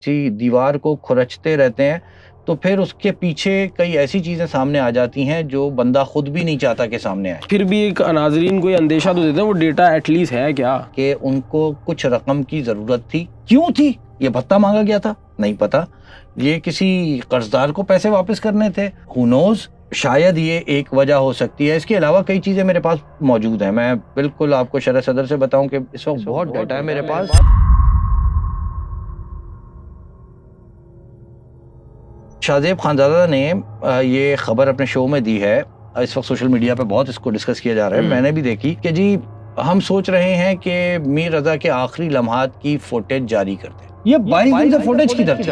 دیوار کو کھرچتے رہتے ہیں تو پھر اس کے پیچھے کئی ایسی چیزیں سامنے آ جاتی ہیں جو بندہ خود بھی نہیں چاہتا کہ سامنے آئے. پھر بھی ایک ناظرین کو یہ اندیشہ تو دیتے ہیں وہ ڈیٹا ایٹ لیسٹ ہے کیا کہ ان کو کچھ رقم کی ضرورت تھی. کیوں تھی؟ یہ بھتہ مانگا گیا تھا؟ نہیں پتا. یہ کسی قرضدار کو پیسے واپس کرنے تھے؟ who knows. شاید یہ ایک وجہ ہو سکتی ہے. اس کے علاوہ کئی چیزیں میرے پاس موجود ہیں. میں بالکل آپ کو شرح صدر سے بتاؤں کہ اس وقت بہت ڈیٹا ہے میرے پاس. شاہزیب خانزادہ نے یہ خبر اپنے شو میں دی ہے. اس وقت سوشل میڈیا پہ بہت اس کو ڈسکس کیا جا رہا ہے. میں نے بھی دیکھی کہ جی ہم سوچ رہے ہیں کہ میر رضا کے آخری لمحات کی فوٹیج جاری کر دیں. یہ 22 دن سے فوٹیج کی درج.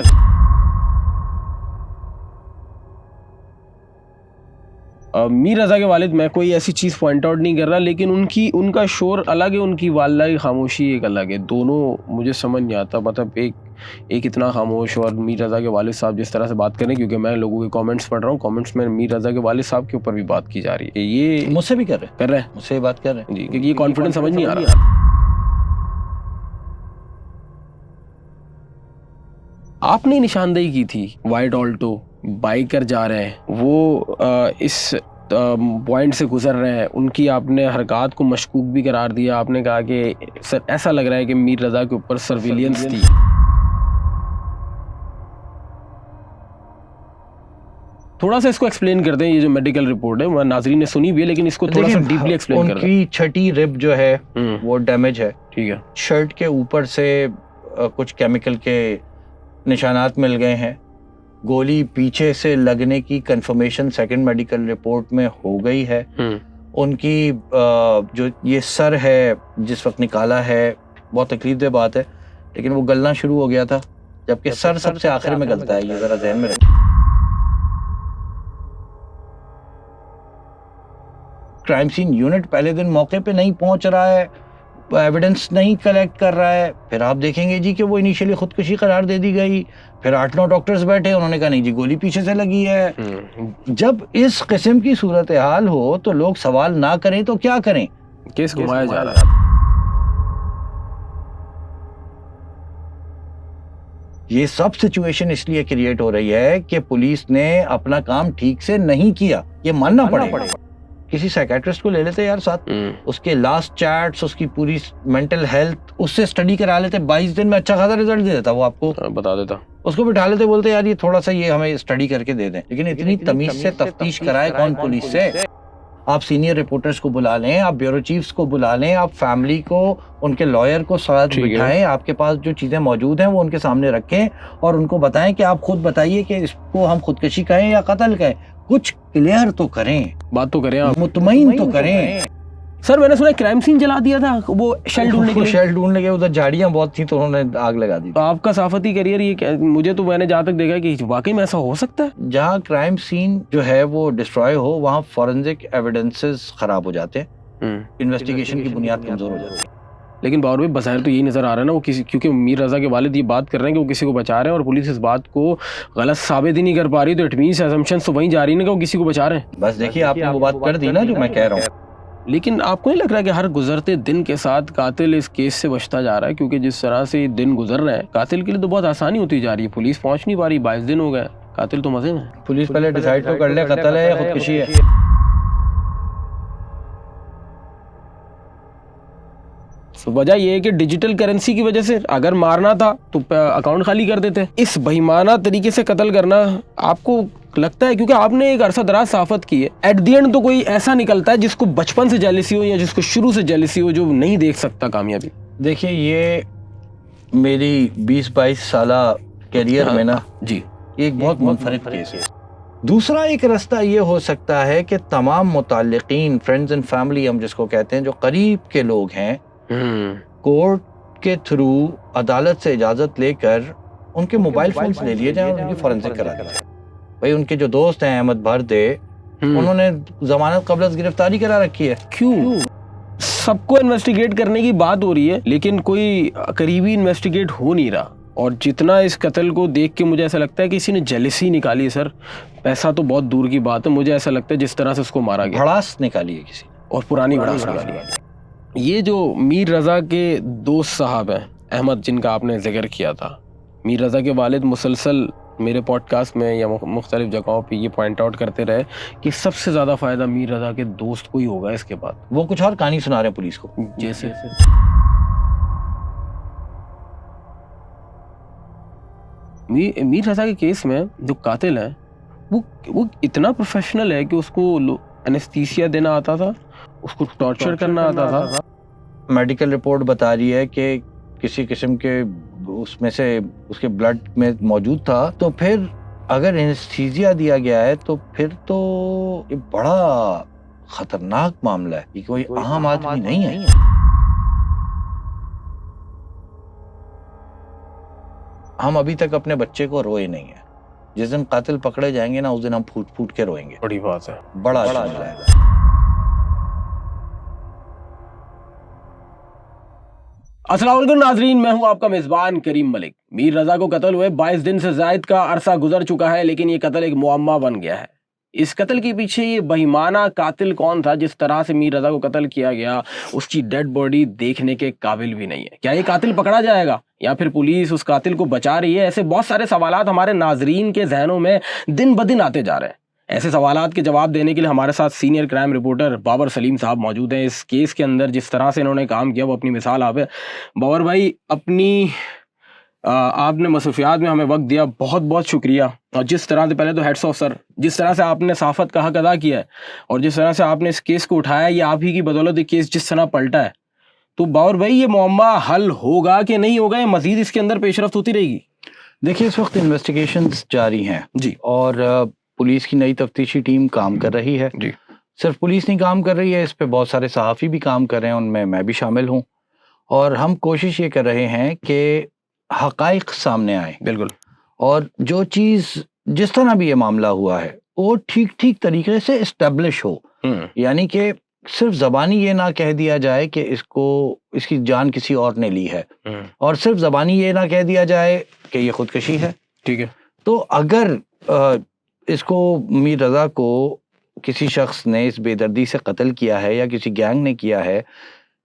میر رضا کے والد میں کوئی ایسی چیز پوائنٹ آؤٹ نہیں کر رہا لیکن ان کا شور الگ ہے, ان کی والدہ کی خاموشی ایک الگ ہے. دونوں مجھے سمجھ نہیں آتا. مطلب ایک اتنا خاموش اور میر رضا کے والد صاحب جس طرح سے بات کریں, کیونکہ میں لوگوں کے کامنٹس پڑھ رہا ہوں, کامنٹس میں میر رضا کے والد صاحب کے اوپر بھی بات کی جا رہی ہے. یہ مجھ سے بھی کر رہے ہیں مجھ سے بات کر رہے ہیں جی, کیونکہ یہ کانفیڈنس سمجھ نہیں آ رہا. آپ نے نشاندہی کی تھی وائٹ آلٹو بائکر جا رہے ہیں, وہ اس پوائنٹ سے گزر رہے ہیں, ان کی آپ نے حرکات کو مشکوک بھی قرار دیا. آپ نے کہا کہ ایسا لگ رہا ہے کہ میر رضا کے اوپر سرویلنس تھی. تھوڑا سا اس کو ایکسپلین کر دیں. یہ جو میڈیکل رپورٹ ہے ناظرین نے سنی بھی ہے لیکن اس کو تھوڑا سا ڈیپلی ایکسپلین کر دیں. ان کی چھٹی رب جو ہے وہ ڈیمیج ہے. ٹھیک ہے. شرٹ کے اوپر سے کچھ کیمیکل کے نشانات مل گئے ہیں. گولی پیچھے سے لگنے کی کنفرمیشن سیکنڈ میڈیکل رپورٹ میں ہو گئی ہے. ان کی جو یہ سر ہے جس وقت نکالا ہے بہت تکلیف دہ بات ہے لیکن وہ گلنا شروع ہو گیا تھا, جبکہ سر سب سے آخر میں گلتا ہے. یہ ذرا ذہن میں رکھیں. کرائم سین یونٹ پہلے دن موقع پہ نہیں پہنچ رہا ہے, ایویڈنس نہیں کلیکٹ کر رہا ہے. پھر آپ دیکھیں گے جی کہ وہ انیشیلی خودکشی قرار دے دی گئی. پھر 8-9 ڈاکٹرز بیٹھے, انہوں نے کہا نہیں جی گولی پیچھے سے لگی ہے. جب اس قسم کی صورتحال ہو تو لوگ سوال نہ کریں تو کیا کریں؟ کیس گھمایا جا رہا ہے. یہ سب سچویشن اس لیے کریٹ ہو رہی ہے کہ پولیس نے اپنا کام ٹھیک سے نہیں کیا. یہ ماننا پڑے گا. کسی سائیکیٹرسٹ کو لے لیتے یار ساتھ, اس کے لاسٹ چیٹس, اس کی پوری مینٹل ہیلتھ اس سے اسٹڈی کرا لیتے. 22 دن میں اچھا خاصا رزلٹ دے دیتا, وہ آپ کو بتا دیتا. اس کو بٹھا لیتے, بولتے یار یہ تھوڑا سا یہ ہمیں اسٹڈی کر کے دے دیں. لیکن اتنی تمیز سے تفتیش کرائے کون پولیس سے؟ آپ سینئر رپورٹرز کو بلا لیں, آپ بیورو چیفز کو بلا لیں, آپ فیملی کو, ان کے لائر کو ساتھ بٹھائیں, آپ کے پاس جو چیزیں موجود ہیں وہ ان کے سامنے رکھیں اور ان کو بتائیں کہ آپ خود بتائیے کہ اس کو ہم خودکشی کہیں یا قتل کہیں. کچھ کلیئر تو کریں, بات تو کریں, آپ مطمئن تو کریں. سر میں نے سنا کرائم سین جلا دیا تھا, وہ شیل ڈھونڈنے کے ادھر جھاڑیاں بہت تھیں تو انہوں نے آگ لگا دی. تو آپ کا صحافتی کیریئر یہ مجھے تو میں نے جہاں تک دیکھا کہ واقعی میں ایسا ہو سکتا ہے. جہاں کرائم سین جو ہے وہ ڈسٹروائے ہو وہاں فورنزک ایویڈنسز خراب ہو جاتے ہیں, انویسٹیگیشن کی بنیاد کمزور ہو جاتی ہے. لیکن باور بھائی بظاہر تو یہی نظر آ رہا ہے نا وہ کیونکہ میر رضا کے والد یہ بات کر رہے ہیں کہ وہ کسی کو بچا رہے ہیں اور پولیس اس بات کو غلط ثابت ہی نہیں کر پا رہی, تو اٹ مینس اسمپشن تو وہیں جا رہی ہے کہ وہ کسی کو بچا رہے ہیں. بس دیکھیے آپ نے وہ بات کر دی نا جو میں کہہ رہا ہوں. لیکن آپ کو نہیں لگ رہا کہ ہر گزرتے دن کے ساتھ قاتل اس کیس سے بچتا جا رہا ہے؟ کیونکہ جس طرح سے دن گزر رہے ہیں قاتل کے لیے تو بہت آسانی ہوتی جا رہی ہے, پولیس پہنچ نہیں پا رہی, 22 دن ہو گئے, قاتل تو مزے میں. پولیس پہلے ڈیسائیڈ تو کر لے قتل ہے یا خودکشی ہے. وجہ یہ ہے کہ ڈیجیٹل کرنسی کی وجہ سے اگر مارنا تھا تو اکاؤنٹ خالی کر دیتے. اس بہیمانہ طریقے سے قتل کرنا آپ کو لگتا ہے, کیونکہ آپ نے ایک عرصہ دراز صحافت کی ہے, ایٹ دی اینڈ تو کوئی ایسا نکلتا ہے جس کو بچپن سے جیلسی ہو یا جس کو شروع سے جیلسی ہو جو نہیں دیکھ سکتا کامیابی. دیکھیے یہ میری 20-22 سالہ کیریئر میں نا جی ایک بہت منفرد کیس ہے. دوسرا ایک راستہ یہ ہو سکتا ہے کہ تمام متعلقین, فرینڈز اینڈ فیملی ہم جس کو کہتے ہیں, جو قریب کے لوگ ہیں, کورٹ کے تھرو عدالت سے اجازت لے کر ان کے موبائل فونز لے لیے جائیں اور ان کی فورنزک کرا دی جائے. بھائی ان کے جو دوست ہیں احمد بھردے, انہوں نے ضمانت قبل از گرفتاری کرا رکھی ہے. کیوں؟ سب کو انویسٹیگیٹ کرنے کی بات ہو رہی ہے لیکن کوئی قریبی انویسٹیگیٹ ہو نہیں رہا. اور جتنا اس قتل کو دیکھ کے مجھے ایسا لگتا ہے کہ کسی نے جیلسی نکالی ہے. سر پیسہ تو بہت دور کی بات ہے, مجھے ایسا لگتا ہے جس طرح سے اس کو مارا گیا, بھڑاس نکالی ہے کسی نے, اور پرانی بھڑاس نکالی ہے. یہ جو میر رضا کے دوست صاحب ہیں احمد, جن کا آپ نے ذکر کیا تھا, میر رضا کے والد مسلسل میرے پوڈ کاسٹ میں یا مختلف جگہوں پہ یہ پوائنٹ آؤٹ کرتے رہے کہ سب سے زیادہ فائدہ میر رضا کے دوست کو ہی ہوگا اس کے بعد. وہ کچھ اور کہانی سنا رہے ہیں پولیس کو. جیسے میر رضا کے کیس میں جو قاتل ہے وہ اتنا پروفیشنل ہے کہ اس کو انیستھیسیا دینا آتا تھا, اس کو ٹارچر کرنا آتا تھا. میڈیکل رپورٹ بتا رہی ہے کہ کسی قسم کے اس میں سے اس کے بلڈ میں موجود تھا, تو پھر اگر انیستھیزیا دیا گیا ہے تو پھر تو یہ بڑا خطرناک معاملہ ہے, یہ کوئی عام آدمی نہیں ہے. ہم ابھی تک اپنے بچے کو روئے نہیں ہیں. جس دن قاتل پکڑے جائیں گے نا اس دن ہم پھوٹ پھوٹ کے روئیں گے. بڑی بات ہے, بڑا معاملہ ہے. السلام علیکم ناظرین, میں ہوں آپ کا میزبان کریم ملک. میر رضا کو قتل ہوئے 22 دن سے زائد کا عرصہ گزر چکا ہے, لیکن یہ قتل ایک معمہ بن گیا ہے. اس قتل کے پیچھے یہ بہیمانہ قاتل کون تھا جس طرح سے میر رضا کو قتل کیا گیا, اس کی ڈیڈ باڈی دیکھنے کے قابل بھی نہیں ہے. کیا یہ قاتل پکڑا جائے گا یا پھر پولیس اس قاتل کو بچا رہی ہے؟ ایسے بہت سارے سوالات ہمارے ناظرین کے ذہنوں میں دن بدن آتے جا رہے ہیں. ایسے سوالات کے جواب دینے کے لیے ہمارے ساتھ سینئر کرائم رپورٹر بابر سلیم صاحب موجود ہیں. اس کیس کے اندر جس طرح سے انہوں نے کام کیا وہ اپنی مثال آپ ہے. بابر بھائی, آپ نے مصروفیات میں ہمیں وقت دیا, بہت بہت شکریہ. اور جس طرح سے, پہلے تو ہیڈس آف سر, جس طرح سے آپ نے صحافت کا حق ادا کیا ہے اور جس طرح سے آپ نے اس کیس کو اٹھایا, یہ آپ ہی کی بدولت یہ کیس جس طرح پلٹا ہے. تو بابر بھائی, یہ معمہ حل ہوگا کہ نہیں ہوگا, یا مزید اس کے اندر پیش رفت ہوتی رہے گی؟ دیکھیے, اس وقت انویسٹیگیشنز جاری ہیں جی, اور پولیس کی نئی تفتیشی ٹیم کام کر رہی ہے. جی, صرف پولیس نہیں کام کر رہی ہے, اس پہ بہت سارے صحافی بھی کام کر رہے ہیں, ان میں بھی شامل ہوں. اور ہم کوشش یہ کر رہے ہیں کہ حقائق سامنے آئے. بالکل. اور جو چیز جس طرح بھی یہ معاملہ ہوا ہے وہ ٹھیک طریقے سے اسٹیبلش ہو. یعنی کہ صرف زبانی یہ نہ کہہ دیا جائے کہ اس کی جان کسی اور نے لی ہے, اور صرف زبانی یہ نہ کہہ دیا جائے کہ یہ خودکشی ہے. ٹھیک ہے. تو اگر اس کو, میر رضا کو کسی شخص نے اس بے دردی سے قتل کیا ہے یا کسی گینگ نے کیا ہے,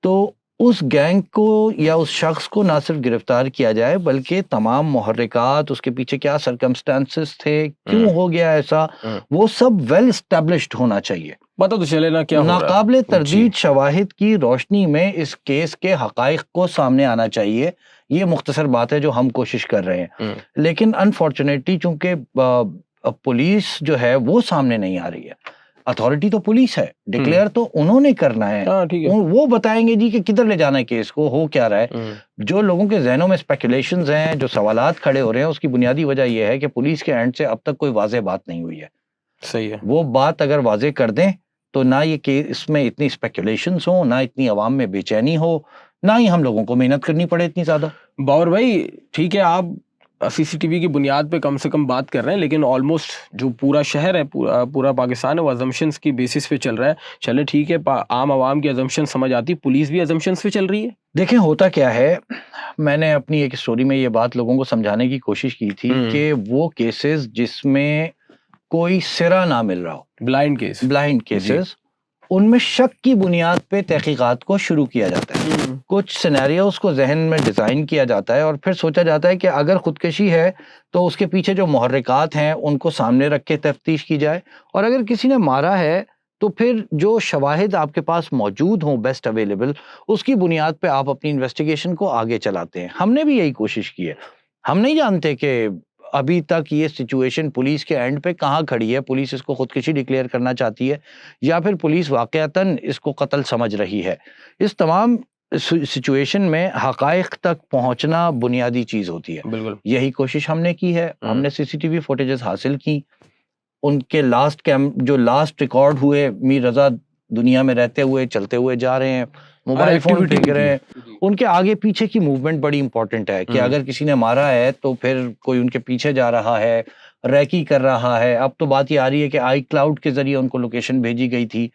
تو اس گینگ کو یا اس شخص کو نہ صرف گرفتار کیا جائے بلکہ تمام محرکات, اس کے پیچھے کیا سرکمسٹانسز تھے, کیوں ہو گیا ایسا, وہ سب ویل اسٹیبلشڈ ہونا چاہیے. پتہ تو چلے نا کیا ہو رہا ہے. ناقابل تردید شواہد کی روشنی میں اس کیس کے حقائق کو سامنے آنا چاہیے. یہ مختصر بات ہے جو ہم کوشش کر رہے ہیں. لیکن انفارچونیٹلی چونکہ پولیس جو ہے وہ سامنے نہیں آ رہی ہے. اتھارٹی تو پولیس ہے, ڈکلیئر تو انہوں نے کرنا ہے, وہ بتائیں گے جی کہ کدھر لے جانا ہے کیس کو, ہو کیا رہا ہے. جو لوگوں کے ذہنوں میں اسپیکولیشنز ہیں, جو سوالات کھڑے ہو رہے ہیں, اس کی بنیادی وجہ یہ ہے کہ پولیس کے اینڈ سے اب تک کوئی واضح بات نہیں ہوئی ہے. صحیح ہے. وہ بات اگر واضح کر دیں تو نہ یہ کہ اس میں اتنی اسپیکولیشنز ہوں, نہ اتنی عوام میں بے چینی ہو, نہ ہی ہم لوگوں کو محنت کرنی پڑے اتنی زیادہ. باور بھائی ٹھیک ہے, آپ سی سی ٹی وی کی بنیاد پہ کم سے کم بات کر رہے ہیں, لیکن آلموسٹ جو پورا شہر ہے, پورا پاکستان ہے, وہ ازمپشنس کی بیسس پہ چل رہا ہے. چلے ٹھیک ہے, عام عوام کی ازمپشن سمجھ آتی, پولیس بھی ازمپشنس پہ چل رہی ہے. دیکھیں ہوتا کیا ہے, میں نے اپنی ایک اسٹوری میں یہ بات لوگوں کو سمجھانے کی کوشش کی تھی کہ وہ کیسز جس میں کوئی سرا نہ مل رہا ہو, بلائنڈ کیسز, ان میں شک کی بنیاد پہ تحقیقات کو شروع کیا جاتا ہے. کچھ سینیریوز کو ذہن میں ڈیزائن کیا جاتا ہے اور پھر سوچا جاتا ہے کہ اگر خودکشی ہے تو اس کے پیچھے جو محرکات ہیں ان کو سامنے رکھ کے تفتیش کی جائے, اور اگر کسی نے مارا ہے تو پھر جو شواہد آپ کے پاس موجود ہوں بیسٹ اویلیبل, اس کی بنیاد پہ آپ اپنی انویسٹیگیشن کو آگے چلاتے ہیں. ہم نے بھی یہی کوشش کی ہے. ہم نہیں جانتے کہ ابھی تک یہ سچویشن پولیس کے اینڈ پہ کہاں کھڑی ہے, پولیس اس کو خودکشی ڈکلیئر کرنا چاہتی ہے یا پھر پولیس واقعتاً اس کو قتل سمجھ رہی ہے. اس تمام سچویشن میں حقائق تک پہنچنا بنیادی چیز ہوتی ہے. بالکل یہی کوشش ہم نے کی ہے. ہم نے سی سی ٹی وی فوٹیجز حاصل کی, ان کے جو لاسٹ ریکارڈ ہوئے, میر رضا دنیا میں رہتے ہوئے چلتے ہوئے جا رہے ہیں, موبائل فون پھینک رہے ہیں, ان کے آگے پیچھے کی موومنٹ بڑی امپورٹنٹ ہے کہ اگر کسی نے مارا ہے تو پھر کوئی ان کے پیچھے جا رہا ہے, ریکی کر رہا ہے. اب تو بات یہ آ رہی ہے کہ آئی کلاؤڈ کے ذریعے ان کو لوکیشن بھیجی گئی تھی.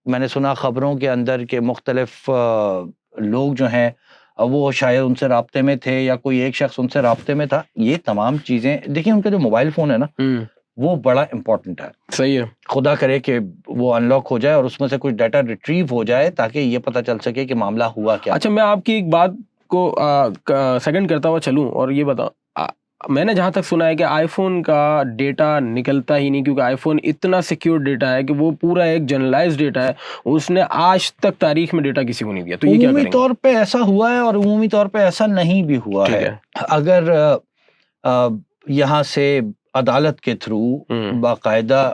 میں نے سنا خبروں کے اندر کہ مختلف لوگ جو ہیں وہ شاید ان سے رابطے میں تھے یا کوئی ایک شخص ان سے رابطے میں تھا. یہ تمام چیزیں دیکھیں, ان کا جو موبائل فون ہے نا وہ بڑا امپورٹنٹ ہے. صحیح ہے. خدا کرے کہ وہ ان لاک ہو جائے اور اس میں سے کچھ ڈیٹا ریٹریو ہو جائے تاکہ یہ پتہ چل سکے کہ معاملہ ہوا کیا. اچھا, میں آپ کی ایک بات کو سیکنڈ کرتا ہوا چلوں اور یہ بتاؤں, میں نے جہاں تک سنا ہے کہ آئی فون کا ڈیٹا نکلتا ہی نہیں, کیونکہ آئی فون اتنا سیکیور ڈیٹا ہے کہ وہ پورا ایک جنرلائز ڈیٹا ہے, اس نے آج تک تاریخ میں ڈیٹا کسی کو نہیں دیا. تو یہ کیا کریں گے؟ عمومی طور پہ ایسا ہوا ہے اور عمومی طور پہ ایسا نہیں بھی ہوا ہے. اگر یہاں سے عدالت کے تھرو باقاعدہ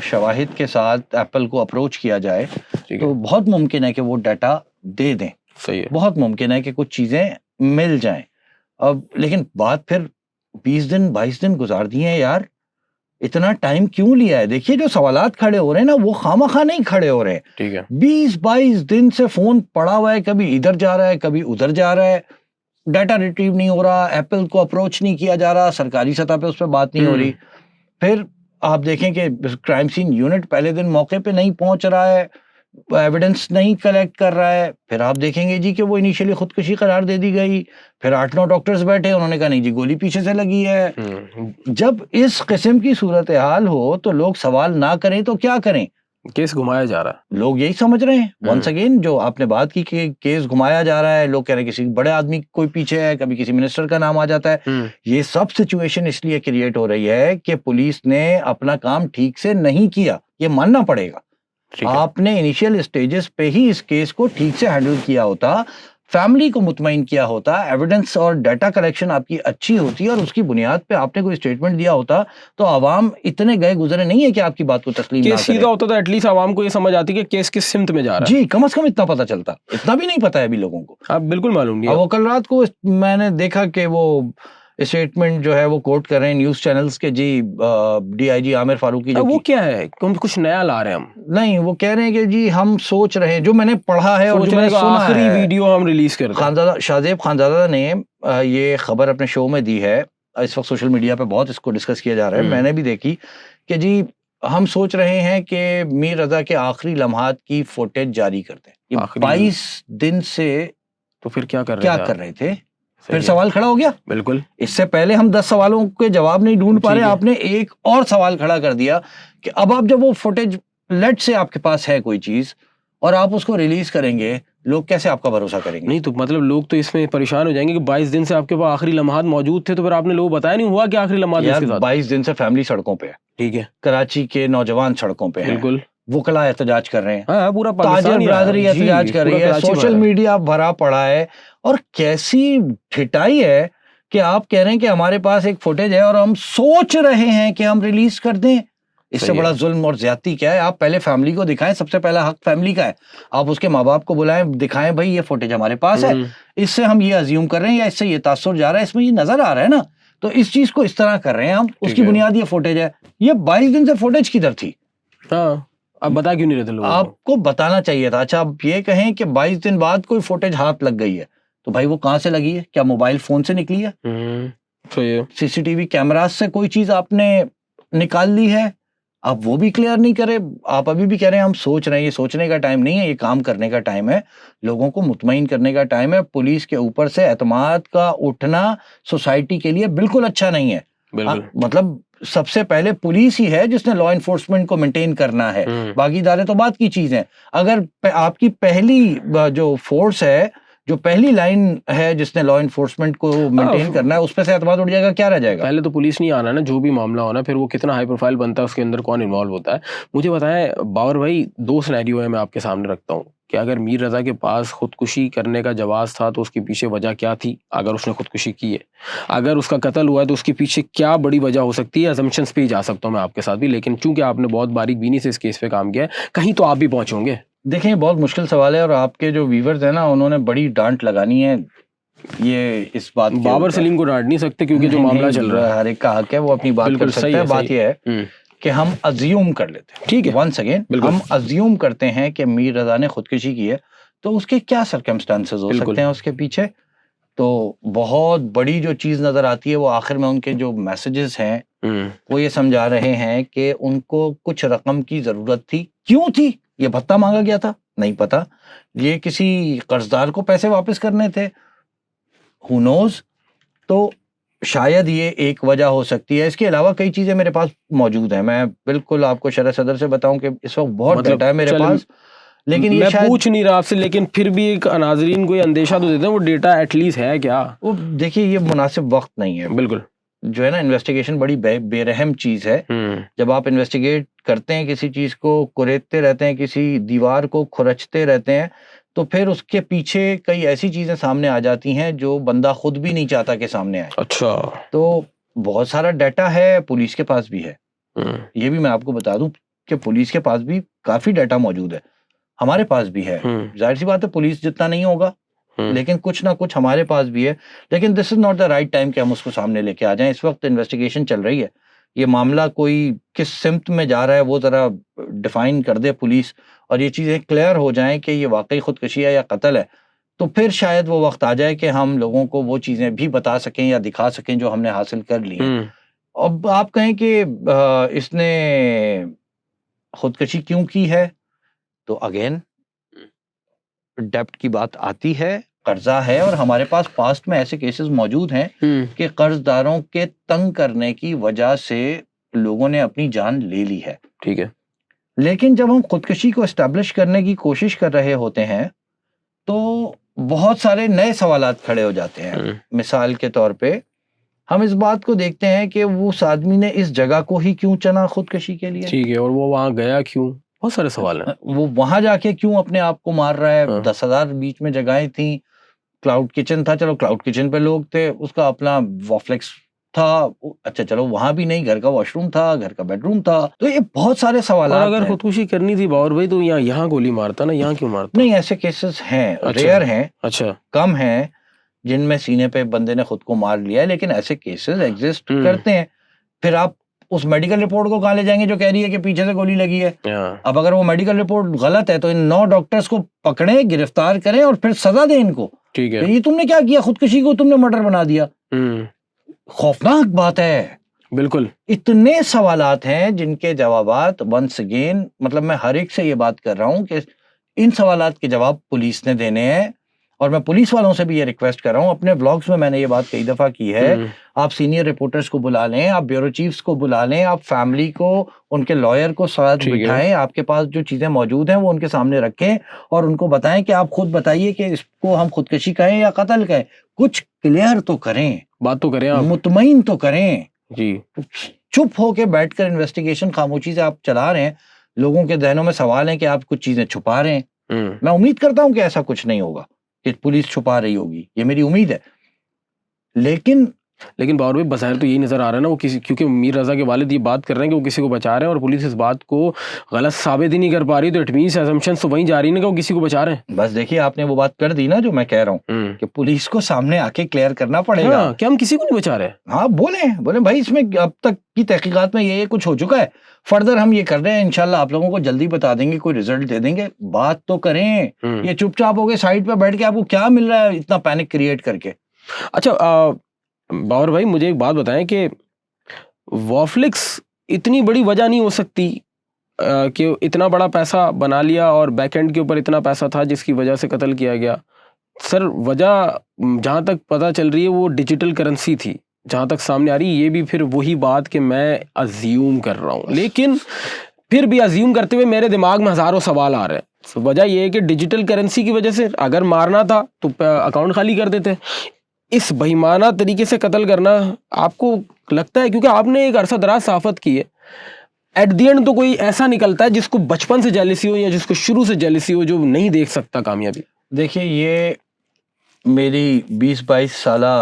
شواہد کے ساتھ ایپل کو اپروچ کیا جائے تو بہت ممکن ہے کہ وہ ڈیٹا دے دیں. صحیح ہے, بہت ممکن ہے کہ کچھ چیزیں مل جائیں. اب لیکن بات پھر 20 دن 22 دن گزار دیے ہیں یار, اتنا ٹائم کیوں لیا ہے؟ دیکھیے جو سوالات کھڑے ہو رہے ہیں نا وہ خواہ نہیں کھڑے ہو رہے ہیں. ٹھیک ہے, 20-22 دن سے فون پڑا ہوا ہے, کبھی ادھر جا رہا ہے کبھی ادھر جا رہا ہے, ڈیٹا ریٹریو نہیں ہو رہا, ایپل کو اپروچ نہیں کیا جا رہا, سرکاری سطح پہ اس پہ بات نہیں ہو رہی. پھر آپ دیکھیں کہ کرائم سین یونٹ پہلے دن موقع پہ نہیں پہنچ رہا ہے, ایویڈنس نہیں کلیکٹ کر رہا ہے. پھر آپ دیکھیں گے جی کہ وہ انیشیلی خودکشی قرار دے دی گئی, پھر 8-9 ڈاکٹرز بیٹھے, انہوں نے کہا نہیں جی گولی پیچھے سے لگی ہے. جب اس قسم کی صورتحال ہو تو لوگ سوال نہ کریں تو کیا کریں؟ کیس گھمایا جا رہا ہے, لوگ یہی سمجھ رہے ہیں. ونس اگین جو آپ نے بات کی کہ کیس گھمایا جا رہا ہے, لوگ کہہ رہے ہیں کسی بڑے آدمی کوئی پیچھے ہے, کبھی کسی منسٹر کا نام آ جاتا ہے. یہ سب سچویشن اس لیے کریٹ ہو رہی ہے کہ پولیس نے اپنا کام ٹھیک سے نہیں کیا, یہ ماننا پڑے گا. آپ نے انیشیل اسٹیجز پہ ہی اس کیس کو ٹھیک سے ہینڈل کیا ہوتا, فیملی کو مطمئن کیا ہوتا, ایویڈنس اور ڈیٹا کلیکشن آپ کی اچھی ہوتی اور اس کی بنیاد پہ آپ نے کوئی اسٹیٹمنٹ دیا ہوتا, تو عوام اتنے گئے گزرے نہیں ہے کہ آپ کی بات کو تسلیم نہ کرے. کیس سیدھا ہوتا تو ایٹ لیسٹ عوام کو یہ سمجھ آتی کہ کیس کس سمت میں جا رہا ہے. جی کم از کم اتنا پتا چلتا, اتنا بھی نہیں پتا ہے ابھی لوگوں کو. اب بالکل معلوم نہیں. وہ کل رات کو میں نے دیکھا کہ وہ اسٹیٹمنٹ جو ہے وہ کوٹ کر رہے ہیں نیوز چینلز کے, جی ڈی آئی جی عامر فاروقی. وہ کیا ہے, کچھ نیا لا رہے ہیں ہم؟ نہیں, وہ کہہ رہے ہیں کہ جی ہم سوچ رہے ہیں, جو میں نے پڑھا ہے اور جو میں نے سنا ہے, آخری ویڈیو ہم ریلیز کرتے ہیں. خانزادہ شاہزیب خانزادہ نے یہ خبر اپنے شو میں دی ہے. اس وقت سوشل میڈیا پہ بہت اس کو ڈسکس کیا جا رہا ہے, میں نے بھی دیکھی کہ جی ہم سوچ رہے ہیں کہ میر رضا کے آخری لمحات کی فوٹیج جاری کرتے ہیں. یہ 22 دن سے تو پھر کیا کر رہے تھے؟ پھر سوال کھڑا ہو گیا. بالکل, اس سے پہلے ہم 10 سوالوں کے جواب نہیں ڈھونڈ پا رہے, آپ نے ایک اور سوال کھڑا کر دیا کہ اب آپ جب وہ فوٹیج لیٹ سے آپ کے پاس ہے کوئی چیز اور آپ اس کو ریلیز کریں گے, لوگ کیسے آپ کا بھروسہ کریں گے؟ نہیں تو مطلب لوگ تو اس میں پریشان ہو جائیں گے کہ 22 دن سے آپ کے پاس آخری لمحات موجود تھے, تو پھر آپ نے لوگوں کو بتایا نہیں ہوا کہ آخری لمحات اس کے ساتھ. 22 دن سے فیملی سڑکوں پہ ہے. ٹھیک ہے, کراچی کے نوجوان سڑکوں پہ ہیں, بالکل, وکلا احتجاج کر رہے ہیں, ہاں پورا تاجر برادری احتجاج کر رہی ہے, سوشل میڈیا بھرا پڑا ہے. اور کیسی ٹھٹائی ہے کہ آپ کہہ رہے ہیں کہ ہمارے پاس ایک فوٹیج ہے اور ہم سوچ رہے ہیں کہ ہم ریلیز کر دیں. اس سے بڑا ظلم اور زیادتی کیا ہے؟ آپ پہلے فیملی کو دکھائیں, سب سے پہلا حق فیملی کا ہے. آپ اس کے ماں باپ کو بلائیں, دکھائیں بھائی یہ فوٹیج ہمارے پاس ہے, اس سے ہم یہ ازیوم کر رہے ہیں یا اس سے یہ تاثر جا رہا ہے, اس میں یہ نظر آ رہا ہے نا, تو اس چیز کو اس طرح کر رہے ہیں ہم, اس کی بنیاد یہ فوٹیج ہے. یہ 22 دن سے فوٹیج کدھر تھی؟ ہاں اب بتا کیوں نہیں رہتے لوگ؟ آپ کو بتانا چاہیے تھا. اچھا آپ یہ کہیں کہ 22 دن بعد کوئی فوٹیج ہاتھ لگ گئی ہے, تو بھائی وہ کہاں سے لگی ہے؟ کیا موبائل فون سے نکلی ہے؟ سی سی ٹی وی کیمراز سے کوئی چیز آپ نے نکال لی ہے؟ آپ وہ بھی کلیئر نہیں کرے. آپ ابھی بھی کہہ رہے ہیں ہم سوچ رہے ہیں. یہ سوچنے کا ٹائم نہیں ہے, یہ کام کرنے کا ٹائم ہے, لوگوں کو مطمئن کرنے کا ٹائم ہے. پولیس کے اوپر سے اعتماد کا اٹھنا سوسائٹی کے لیے بالکل اچھا نہیں ہے. مطلب سب سے پہلے پولیس ہی ہے جس نے لا انفورسمنٹ کو مینٹین کرنا ہے, باقی ادارے تو بات کی چیز ہیں. اگر آپ کی پہلی جو فورس ہے, جو پہلی لائن ہے جس نے لا انفورسمنٹ کو مینٹین کرنا ہے, اس پہ سے اعتماد اٹھ جائے گا, کیا رہ جائے گا؟ پہلے تو پولیس نہیں آنا نا, جو بھی معاملہ ہونا پھر وہ کتنا ہائی پروفائل بنتا ہے, اس کے اندر کون انوالو ہوتا ہے. مجھے بتائیں باور بھائی, 2 سینیریو ہے میں آپ کے سامنے رکھتا ہوں کہ اگر میر رضا کے پاس خودکشی کرنے کا جواز تھا تو اس کے پیچھے وجہ کیا تھی اگر اس نے خودکشی کی ہے؟ اگر اس کا قتل ہوا ہے تو اس کے پیچھے کیا بڑی وجہ ہو سکتی ہے؟ اسمپشنز پہ ہی جا سکتا ہوں میں آپ کے ساتھ بھی, لیکن چونکہ آپ نے بہت باریک بینی سے اس کیس پہ کام کیا ہے, کہیں تو آپ بھی پہنچوں گے. دیکھیں بہت مشکل سوال ہے, اور آپ کے جو ویورز ہیں نا انہوں نے بڑی ڈانٹ لگانی ہے یہ اس بات. بابر سلیم کو ڈانٹ نہیں سکتے کیونکہ جو معاملہ چل رہا ہے, ہر ایک کا حق ہے وہ اپنی بات کر سکتا ہے. بات یہ ہے کہ ہم ازیوم کر لیتے ہیں, ٹھیک ہے, ونس اگین ہم ازیوم کرتے ہیں کہ میر رضا نے خودکشی کی ہے, تو اس کے کیا سرکمسٹانسز ہو سکتے ہیں اس کے پیچھے. تو بہت بڑی جو چیز نظر آتی ہے وہ آخر میں ان کے جو میسیجز ہیں وہ یہ سمجھا رہے ہیں کہ ان کو کچھ رقم کی ضرورت تھی. کیوں تھی؟ یہ بھتہ مانگا گیا تھا, نہیں پتا. یہ کسی قرضدار کو پیسے واپس کرنے تھے, who knows. تو شاید یہ ایک وجہ ہو سکتی ہے. اس کے علاوہ کئی چیزیں میرے پاس موجود ہیں. میں بالکل آپ کو شرح صدر سے بتاؤں کہ اس وقت بہت ڈیٹا ہے میرے پاس, لیکن یہ میں شاید پوچھ نہیں رہا آپ سے، لیکن پھر بھی ایک ناظرین کو یہ اندیشہ تو دیتے ہیں وہ ڈیٹا ایٹ لیسٹ ہے کیا؟ وہ دیکھیے یہ مناسب وقت نہیں ہے بالکل، جو ہے نا، انویسٹیگیشن بڑی بے رحم چیز ہے. جب آپ انویسٹیگیٹ کرتے ہیں کسی چیز کو، کریدتے رہتے ہیں، کسی دیوار کو کھرچتے رہتے ہیں، تو پھر اس کے پیچھے کئی ایسی چیزیں سامنے آ جاتی ہیں جو بندہ خود بھی نہیں چاہتا کہ سامنے آئے. اچھا، تو بہت سارا ڈیٹا ہے، پولیس کے پاس بھی ہے. یہ بھی میں آپ کو بتا دوں کہ پولیس کے پاس بھی کافی ڈیٹا موجود ہے، ہمارے پاس بھی ہے. ظاہر سی بات ہے پولیس جتنا نہیں ہوگا، لیکن کچھ نہ کچھ ہمارے پاس بھی ہے. لیکن this is not the right time کہ ہم اس کو سامنے لے کے آ جائیں. اس وقت انویسٹیگیشن چل رہی ہے. یہ معاملہ کوئی کس سمت میں جا رہا ہے وہ ذرا ڈیفائن کر دے پولیس، اور یہ چیزیں کلیئر ہو جائیں کہ یہ واقعی خودکشی ہے یا قتل ہے، تو پھر شاید وہ وقت آ جائے کہ ہم لوگوں کو وہ چیزیں بھی بتا سکیں یا دکھا سکیں جو ہم نے حاصل کر لی ہیں. اب آپ کہیں کہ اس نے خودکشی کیوں کی ہے، تو اگین ڈیپٹ کی بات آتی ہے، قرضہ ہے، اور ہمارے پاس پاسٹ میں ایسے کیسز موجود ہیں کہ قرض داروں کے تنگ کرنے کی وجہ سے لوگوں نے اپنی جان لے لی ہے. ٹھیک ہے، لیکن جب ہم خودکشی کو اسٹیبلش کرنے کی کوشش کر رہے ہوتے ہیں تو بہت سارے نئے سوالات کھڑے ہو جاتے ہیں. مثال کے طور پہ ہم اس بات کو دیکھتے ہیں کہ اس آدمی نے اس جگہ کو ہی کیوں چنا خودکشی کے لیے، ٹھیک ہے، اور وہ وہاں گیا کیوں؟ بہت سارے سوال ہیں. وہ وہاں جا کے کیوں اپنے آپ کو مار رہا ہے. 10,000 بیچ میں جگہیں تھیں، کلاؤڈ کچن تھا، چلو کلاؤڈ کچن پہ لوگ تھے، اس کا اپنا وافلیکس تھا، اچھا چلو وہاں بھی نہیں، گھر کا واش روم تھا، گھر کا بیڈ روم تھا. تو یہ بہت سارے سوالات اور اگر ہیں. خودکشی کرنی تھی باور بھائی تو یہاں گولی مارتا نا، یہاں کیوں مارتا؟ نہیں، ایسے کیسز ہیں، ریئر ہیں، اچھا، کم ہیں جن میں سینے پہ بندے نے خود کو مار لیا ہے، لیکن ایسے کیسز ایگزسٹ کرتے ہیں. پھر آپ اس میڈیکل رپورٹ کو کہاں لے جائیں گے جو کہہ رہی ہے کہ پیچھے سے گولی لگی ہے؟ اب اگر وہ میڈیکل رپورٹ غلط ہے تو ان 9 ڈاکٹرز کو پکڑیں، گرفتار کریں اور پھر سزا دیں ان کو. ٹھیک ہے، یہ تم نے کیا کیا، خودکشی کو تم نے مرڈر بنا دیا. خوفناک بات ہے. بالکل، اتنے سوالات ہیں جن کے جوابات ونس اگین، مطلب میں ہر ایک سے یہ بات کر رہا ہوں کہ ان سوالات کے جواب پولیس نے دینے ہیں. اور میں پولیس والوں سے بھی یہ ریکویسٹ کر رہا ہوں، اپنے ولاگز میں نے یہ بات کئی دفعہ کی ہے، آپ سینئر رپورٹرز کو بلا لیں، آپ بیورو چیفز کو بلا لیں، آپ فیملی کو، ان کے لائر کو ساتھ بٹھائیں، آپ کے پاس جو چیزیں موجود ہیں وہ ان کے سامنے رکھیں اور ان کو بتائیں کہ آپ خود بتائیے کہ اس کو ہم خودکشی کہیں یا قتل کہیں. کچھ کلیئر تو کریں، بات تو کریں، مطمئن تو کریں. جی، چپ ہو کے بیٹھ کر انویسٹیگیشن خاموشی سے آپ چلا رہے ہیں، لوگوں کے ذہنوں میں سوال ہے کہ آپ کچھ چیزیں چھپا رہے ہیں. میں امید کرتا ہوں کہ ایسا کچھ نہیں ہوگا کہ پولیس چھپا رہی ہوگی، یہ میری امید ہے. لیکن باور بھائی بظاہر تو یہی نظر آ رہا ہے نا، وہ کسی، کیونکہ میر رضا کے والد یہ بات کر رہے ہیں کہ وہ کسی کو بچا رہے ہیں اور پولیس اس بات کو غلط ثابت ہی نہیں کر پا رہی، تو اٹ مینس اسمپشن تو وہیں جا رہی ہے کہ وہ کسی کو بچا رہے ہیں. بس دیکھیے آپ نے وہ بات کر دی نا جو میں کہہ رہا ہوں کہ پولیس کو سامنے آ کے کلیئر کرنا پڑے گا کہ ہم کسی کو نہیں بچا رہے. ہاں، بولیں بھائی اس میں اب تک کی تحقیقات میں یہ کچھ ہو چکا ہے، فردر ہم یہ کر رہے ہیں، انشاءاللہ آپ لوگوں کو جلدی بتا دیں گے، کوئی ریزلٹ دے دیں گے. بات تو کریں. یہ چپ چاپ ہو گئے سائڈ پہ بیٹھ کے آپ کو کیا مل رہا ہے اتنا پینک کریٹ کر کے؟ اچھا باور بھائی مجھے ایک بات بتائیں کہ وافلکس اتنی بڑی وجہ نہیں ہو سکتی کہ اتنا بڑا پیسہ بنا لیا اور بیک اینڈ کے اوپر اتنا پیسہ تھا جس کی وجہ سے قتل کیا گیا؟ سر وجہ جہاں تک پتہ چل رہی ہے وہ ڈیجیٹل کرنسی تھی، جہاں تک سامنے آ رہی ہے. یہ بھی پھر وہی بات کہ میں ازیوم کر رہا ہوں، لیکن پھر بھی ازیوم کرتے ہوئے میرے دماغ میں ہزاروں سوال آ رہے ہیں. وجہ یہ ہے کہ ڈیجیٹل کرنسی کی وجہ سے اگر مارنا تھا تو اکاؤنٹ خالی کر دیتے. اس بہیمانہ طریقے سے قتل کرنا آپ کو لگتا ہے، کیونکہ آپ نے ایک عرصہ دراز صحافت کی ہے، ایٹ دی اینڈ تو کوئی ایسا نکلتا ہے جس کو بچپن سے جیلسی ہو یا جس کو شروع سے جیلسی ہو جو نہیں دیکھ سکتا کامیابی؟ دیکھیے یہ میری 20-22 سالہ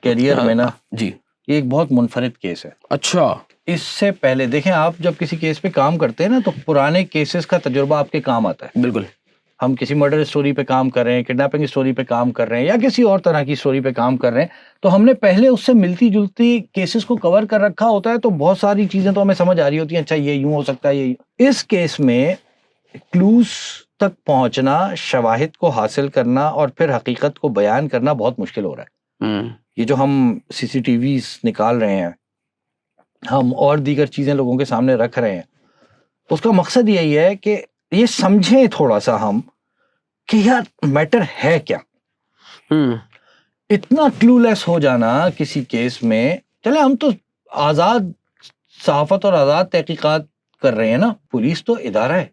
کیریئر میں نا جی یہ ایک بہت منفرد کیس ہے. اچھا، اس سے پہلے دیکھیں، آپ جب کسی کیس پہ کام کرتے ہیں نا تو پرانے کیسز کا تجربہ آپ کے کام آتا ہے. بالکل. ہم کسی مرڈر سٹوری پہ کام کر رہے ہیں، کڈنیپنگ سٹوری پہ کام کر رہے ہیں یا کسی اور طرح کی سٹوری پہ کام کر رہے ہیں، تو ہم نے پہلے اس سے ملتی جلتی کیسز کو کور کر رکھا ہوتا ہے، تو بہت ساری چیزیں تو ہمیں سمجھ آ رہی ہوتی ہیں، اچھا یہ یوں ہو سکتا ہے. یہ اس کیس میں کلوز تک پہنچنا، شواہد کو حاصل کرنا اور پھر حقیقت کو بیان کرنا بہت مشکل ہو رہا ہے. یہ جو ہم سی سی ٹی ویز نکال رہے ہیں، ہم اور دیگر چیزیں لوگوں کے سامنے رکھ رہے ہیں، اس کا مقصد یہی ہے کہ یہ سمجھیں تھوڑا سا ہم کہ یار میٹر ہے کیا. اتنا کلو لیس ہو جانا کسی کیس میں، چلے ہم تو آزاد صحافت اور آزاد تحقیقات کر رہے ہیں نا، پولیس تو ادارہ ہے،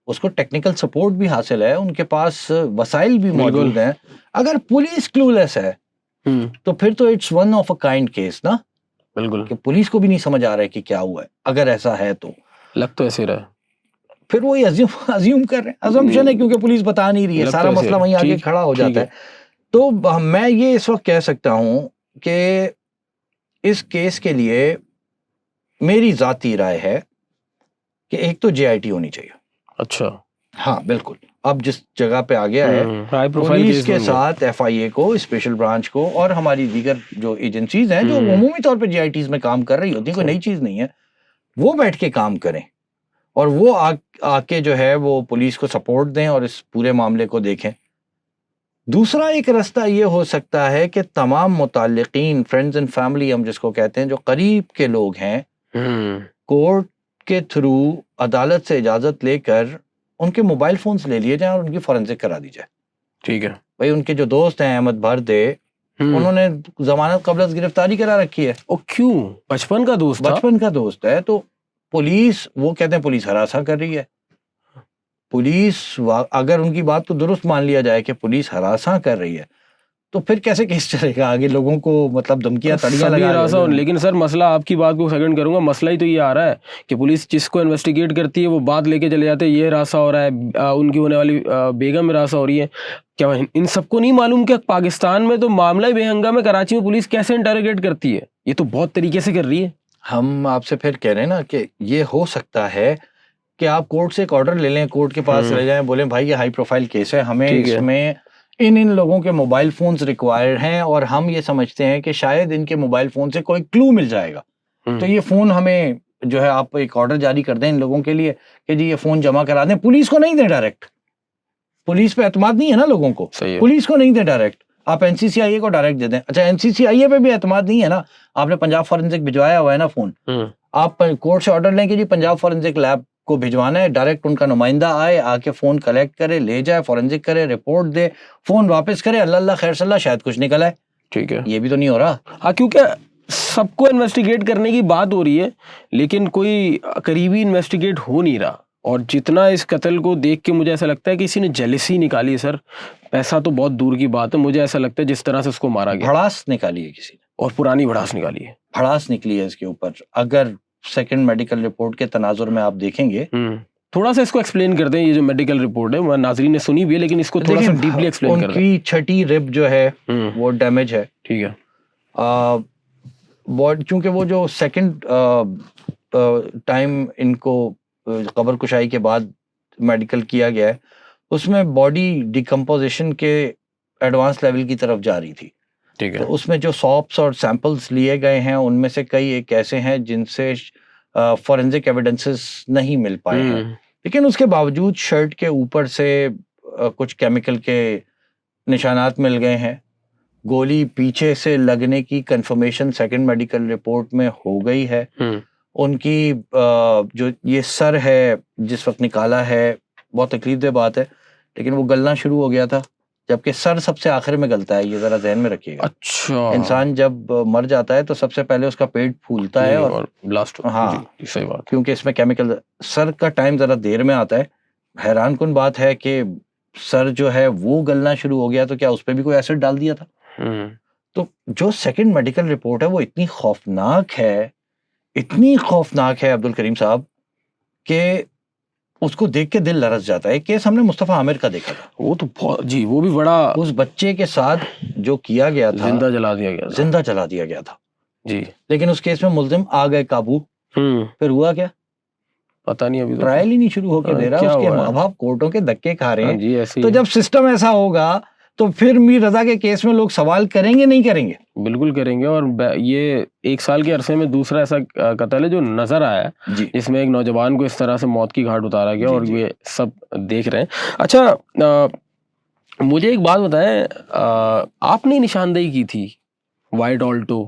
اس کو ٹیکنیکل سپورٹ بھی حاصل ہے, ان کے پاس وسائل بھی موجود ہیں. اگر پولیس کلولیس ہے تو پھر تو it's one of a kind case نا, بالکل, کہ پولیس کو بھی نہیں سمجھ آ رہا ہے کہ کیا ہوا ہے. اگر ایسا ہے تو لگ تو ایسے رہا ہے, پھر وہی ازیوم کر رہے ہیں, ازمپشن ہے, کیونکہ پولیس بتا نہیں رہی ہے, سارا مسئلہ وہیں آگے کھڑا ہو جاتا ہے. تو میں یہ اس وقت کہہ سکتا ہوں کہ اس کیس کے لیے میری ذاتی رائے ہے کہ ایک تو جے آئی ٹی ہونی چاہیے. اچھا, ہاں بالکل. اب جس جگہ پہ آ گیا ہے پولیس کے ساتھ ایف آئی اے کو, اسپیشل برانچ کو, اور ہماری دیگر جو ایجنسیز ہیں جو عمومی طور پہ جے آئی ٹیز میں کام کر رہی ہوتی ہیں, کوئی نئی چیز نہیں ہے, وہ بیٹھ کے کام کریں اور وہ آ کے جو ہے وہ پولیس کو سپورٹ دیں اور اس پورے معاملے کو دیکھیں. دوسرا ایک راستہ یہ ہو سکتا ہے کہ تمام متعلقین, فرینڈز اینڈ فیملی ہم جس کو کہتے ہیں, جو قریب کے لوگ ہیں, کورٹ کے تھرو عدالت سے اجازت لے کر ان کے موبائل فونز لے لیے جائیں اور ان کی فورنزک کرا دی جائے. ٹھیک ہے بھائی, ان کے جو دوست ہیں احمد بھردے, انہوں نے ضمانت قبل از گرفتاری کرا رکھی ہے. او کیوں؟ بچپن کا دوست تھا, بچپن کا دوست ہے. تو پولیس, وہ کہتے ہیں پولیس ہراساں کر رہی ہے. پولیس, اگر ان کی بات کو درست مان لیا جائے کہ پولیس ہراساں کر رہی ہے, تو پھر کیسے کیس چلے گا آگے؟ لوگوں کو مطلب دھمکیاں تڑیاں لگا. لیکن سر مسئلہ, آپ کی بات کو سیکنڈ کروں گا, مسئلہ ہی تو یہ آ رہا ہے کہ پولیس جس کو انویسٹیگیٹ کرتی ہے وہ بات لے کے چلے جاتے ہیں, یہ ہراساں ہو رہا ہے, ان کی ہونے والی بیگم ہراساں ہو رہی ہے. کیا ان سب کو نہیں معلوم کہ پاکستان میں تو معاملہ بے ہنگامہ کراچی میں پولیس کیسے انٹروگیٹ کرتی ہے؟ یہ تو بہت طریقے سے کر رہی ہے. ہم آپ سے پھر کہہ رہے ہیں نا کہ یہ ہو سکتا ہے کہ آپ کورٹ سے ایک آرڈر لے لیں, کورٹ کے پاس چلے جائیں, بولیں بھائی یہ ہائی پروفائل کیس ہے, ہمیں اس میں ان لوگوں کے موبائل فونز ریکوائرڈ ہیں اور ہم یہ سمجھتے ہیں کہ شاید ان کے موبائل فون سے کوئی کلو مل جائے گا, تو یہ فون ہمیں جو ہے آپ ایک آرڈر جاری کر دیں ان لوگوں کے لیے کہ جی یہ فون جمع کرا دیں. پولیس کو نہیں دیں ڈائریکٹ, پولیس پہ اعتماد نہیں ہے نا لوگوں کو, پولیس کو نہیں دیں ڈائریکٹ, آپ این سی سی آئی اے کو ڈائریکٹ دے دیں. اچھا, این سی سی آئی اے پہ بھی اعتماد نہیں ہے نا, آپ نے پنجاب فورنزک بھجوایا ہوا ہے نا فون, آپ کورٹ سے آرڈر لیں کہ جی پنجاب فورنزک لیب کو بھجوانا ہے, ڈائریکٹ ان کا نمائندہ آئے, آ کے فون کلیکٹ کرے, لے جائے, فورنزک کرے, رپورٹ دے, فون واپس کرے, اللہ اللہ خیر صلی اللہ, شاید کچھ نکل آئے. ٹھیک ہے, یہ بھی تو نہیں ہو رہا. ہاں, کیونکہ سب کو انویسٹیگیٹ کرنے کی بات ہو رہی ہے لیکن کوئی قریبی انویسٹیگیٹ ہو نہیں رہا. اور جتنا اس قتل کو دیکھ کے مجھے ایسا لگتا ہے کہ کسی نے جیلسی نکالی ہے سر, پیسہ تو بہت دور کی بات ہے, مجھے ایسا لگتا ہے جس طرح سے اس کو مارا گیا, بھڑاس نکالی ہے کسی نے, اور پرانی بھڑاس نکالی ہے, بھڑاس نکلی ہے اس کے اوپر. اگر سیکنڈ میڈیکل رپورٹ کے تناظر میں آپ دیکھیں گے, تھوڑا سا اس کو ایکسپلین کر دیں. یہ جو میڈیکل رپورٹ ہے ناظرین نے سنی بھی ہے, لیکن اس کو تھوڑا سا ڈیپلی ایکسپلین کر دیں. ان کی چھٹی رب جو ہے وہ ڈیمیج ہے. ٹھیک ہے, چونکہ وہ جو سیکنڈ ٹائم ان کو قبر کشائی کے بعد میڈیکل کیا گیا ہے, اس میں باڈی ڈیکمپوزیشن کے ایڈوانس لیول کی طرف جا رہی تھی. ٹھیک ہے, تو اس میں جو ساپس اور سیمپلز لیے گئے ہیں ان میں سے کئی ایک ایسے ہیں جن سے فورنزک ایویڈنسز نہیں مل پائے ہیں, لیکن اس کے باوجود شرٹ کے اوپر سے کچھ کیمیکل کے نشانات مل گئے ہیں. گولی پیچھے سے لگنے کی کنفرمیشن سیکنڈ میڈیکل رپورٹ میں ہو گئی ہے. ان کی جو یہ سر ہے جس وقت نکالا ہے, بہت تکلیف دہ بات ہے, لیکن وہ گلنا شروع ہو گیا تھا, جبکہ سر سب سے آخر میں گلتا ہے, یہ ذرا ذہن میں رکھیے گا. اچھا, انسان جب مر جاتا ہے تو سب سے پہلے اس کا پیٹ پھولتا ہے اور بلاسٹ. ہاں صحیح بات, کیونکہ اس میں کیمیکل. سر کا ٹائم ذرا دیر میں آتا ہے. حیران کن بات ہے کہ سر جو ہے وہ گلنا شروع ہو گیا, تو کیا اس پہ بھی کوئی ایسڈ ڈال دیا تھا؟ تو جو سیکنڈ میڈیکل رپورٹ ہے وہ اتنی خوفناک ہے, اتنی خوفناک ہے عبد الکریم صاحب, کہ اس کو دیکھ کے دل لرز جاتا ہے. ایک کیس ہم نے مصطفیٰ عامر کا دیکھا تھا, وہ تو بہت, جی وہ بھی بڑا, اس بچے کے ساتھ جو کیا گیا تھا, زندہ جلا دیا گیا, زندہ جلا دیا گیا تھا جی. لیکن اس کیس میں ملزم آ گئے قابو. پھر ہوا کیا پتہ نہیں, ابھی ٹرائل ہی نہیں شروع ہو کے دے رہا, اس کے ماں باپ کورٹوں کے دھکے کھا رہے ہیں. جی ایسی, تو جب سسٹم ایسا ہوگا تو پھر میر رضا کے کیس میں لوگ سوال کریں گے نہیں کریں گے؟ بالکل کریں گے. اور یہ 1 سال کے عرصے میں دوسرا ایسا قتل ہے جو نظر آیا ہے, جس میں ایک نوجوان کو اس طرح سے موت کی گھاٹ اتارا گیا, اور یہ سب دیکھ رہے ہیں. اچھا, مجھے ایک بات بتائیں, آپ نے نشاندہی کی تھی وائٹ آلٹو,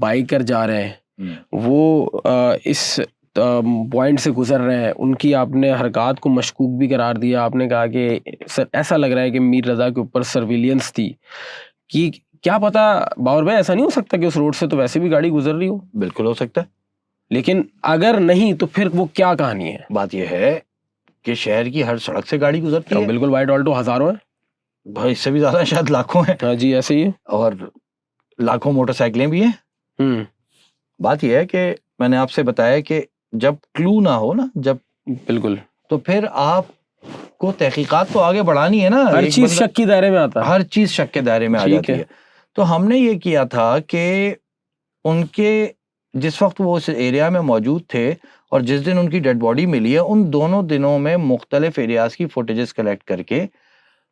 بائیکر جا رہے ہیں, وہ اس پوائنٹ سے گزر رہے ہیں, ان کی آپ نے حرکات کو مشکوک بھی قرار دیا. آپ نے کہا کہ ایسا لگ رہا ہے کہ میر رضا کے اوپر سرویلینس تھی. کہ کیا پتا باور بھائی, ایسا نہیں ہو سکتا کہ اس روڈ سے تو ویسے بھی گاڑی گزر رہی ہو؟ بالکل ہو سکتا ہے, لیکن اگر نہیں تو پھر وہ کیا کہانی ہے؟ بات یہ ہے کہ شہر کی ہر سڑک سے گاڑی گزرتی ہے. بالکل, وائٹ آلٹو ہزاروں ہیں بھائی, اس سے بھی زیادہ شاید لاکھوں ہیں. ہاں جی ایسے ہی ہے, اور لاکھوں موٹر سائیکلیں بھی ہیں. بات یہ ہے کہ میں نے آپ سے بتایا کہ جب کلو نہ ہو نا, جب بالکل, تو پھر آپ کو تحقیقات تو آگے بڑھانی ہے نا. ہر چیز شک کے دائرے میں آتا ہے, ہر چیز شک کے دائرے میں آ جاتی ہے. تو ہم نے یہ کیا تھا کہ ان کے جس وقت وہ اس ایریا میں موجود تھے اور جس دن ان کی ڈیڈ باڈی ملی ہے, ان دونوں دنوں میں مختلف ایریاز کی فوٹیجز کلیکٹ کر کے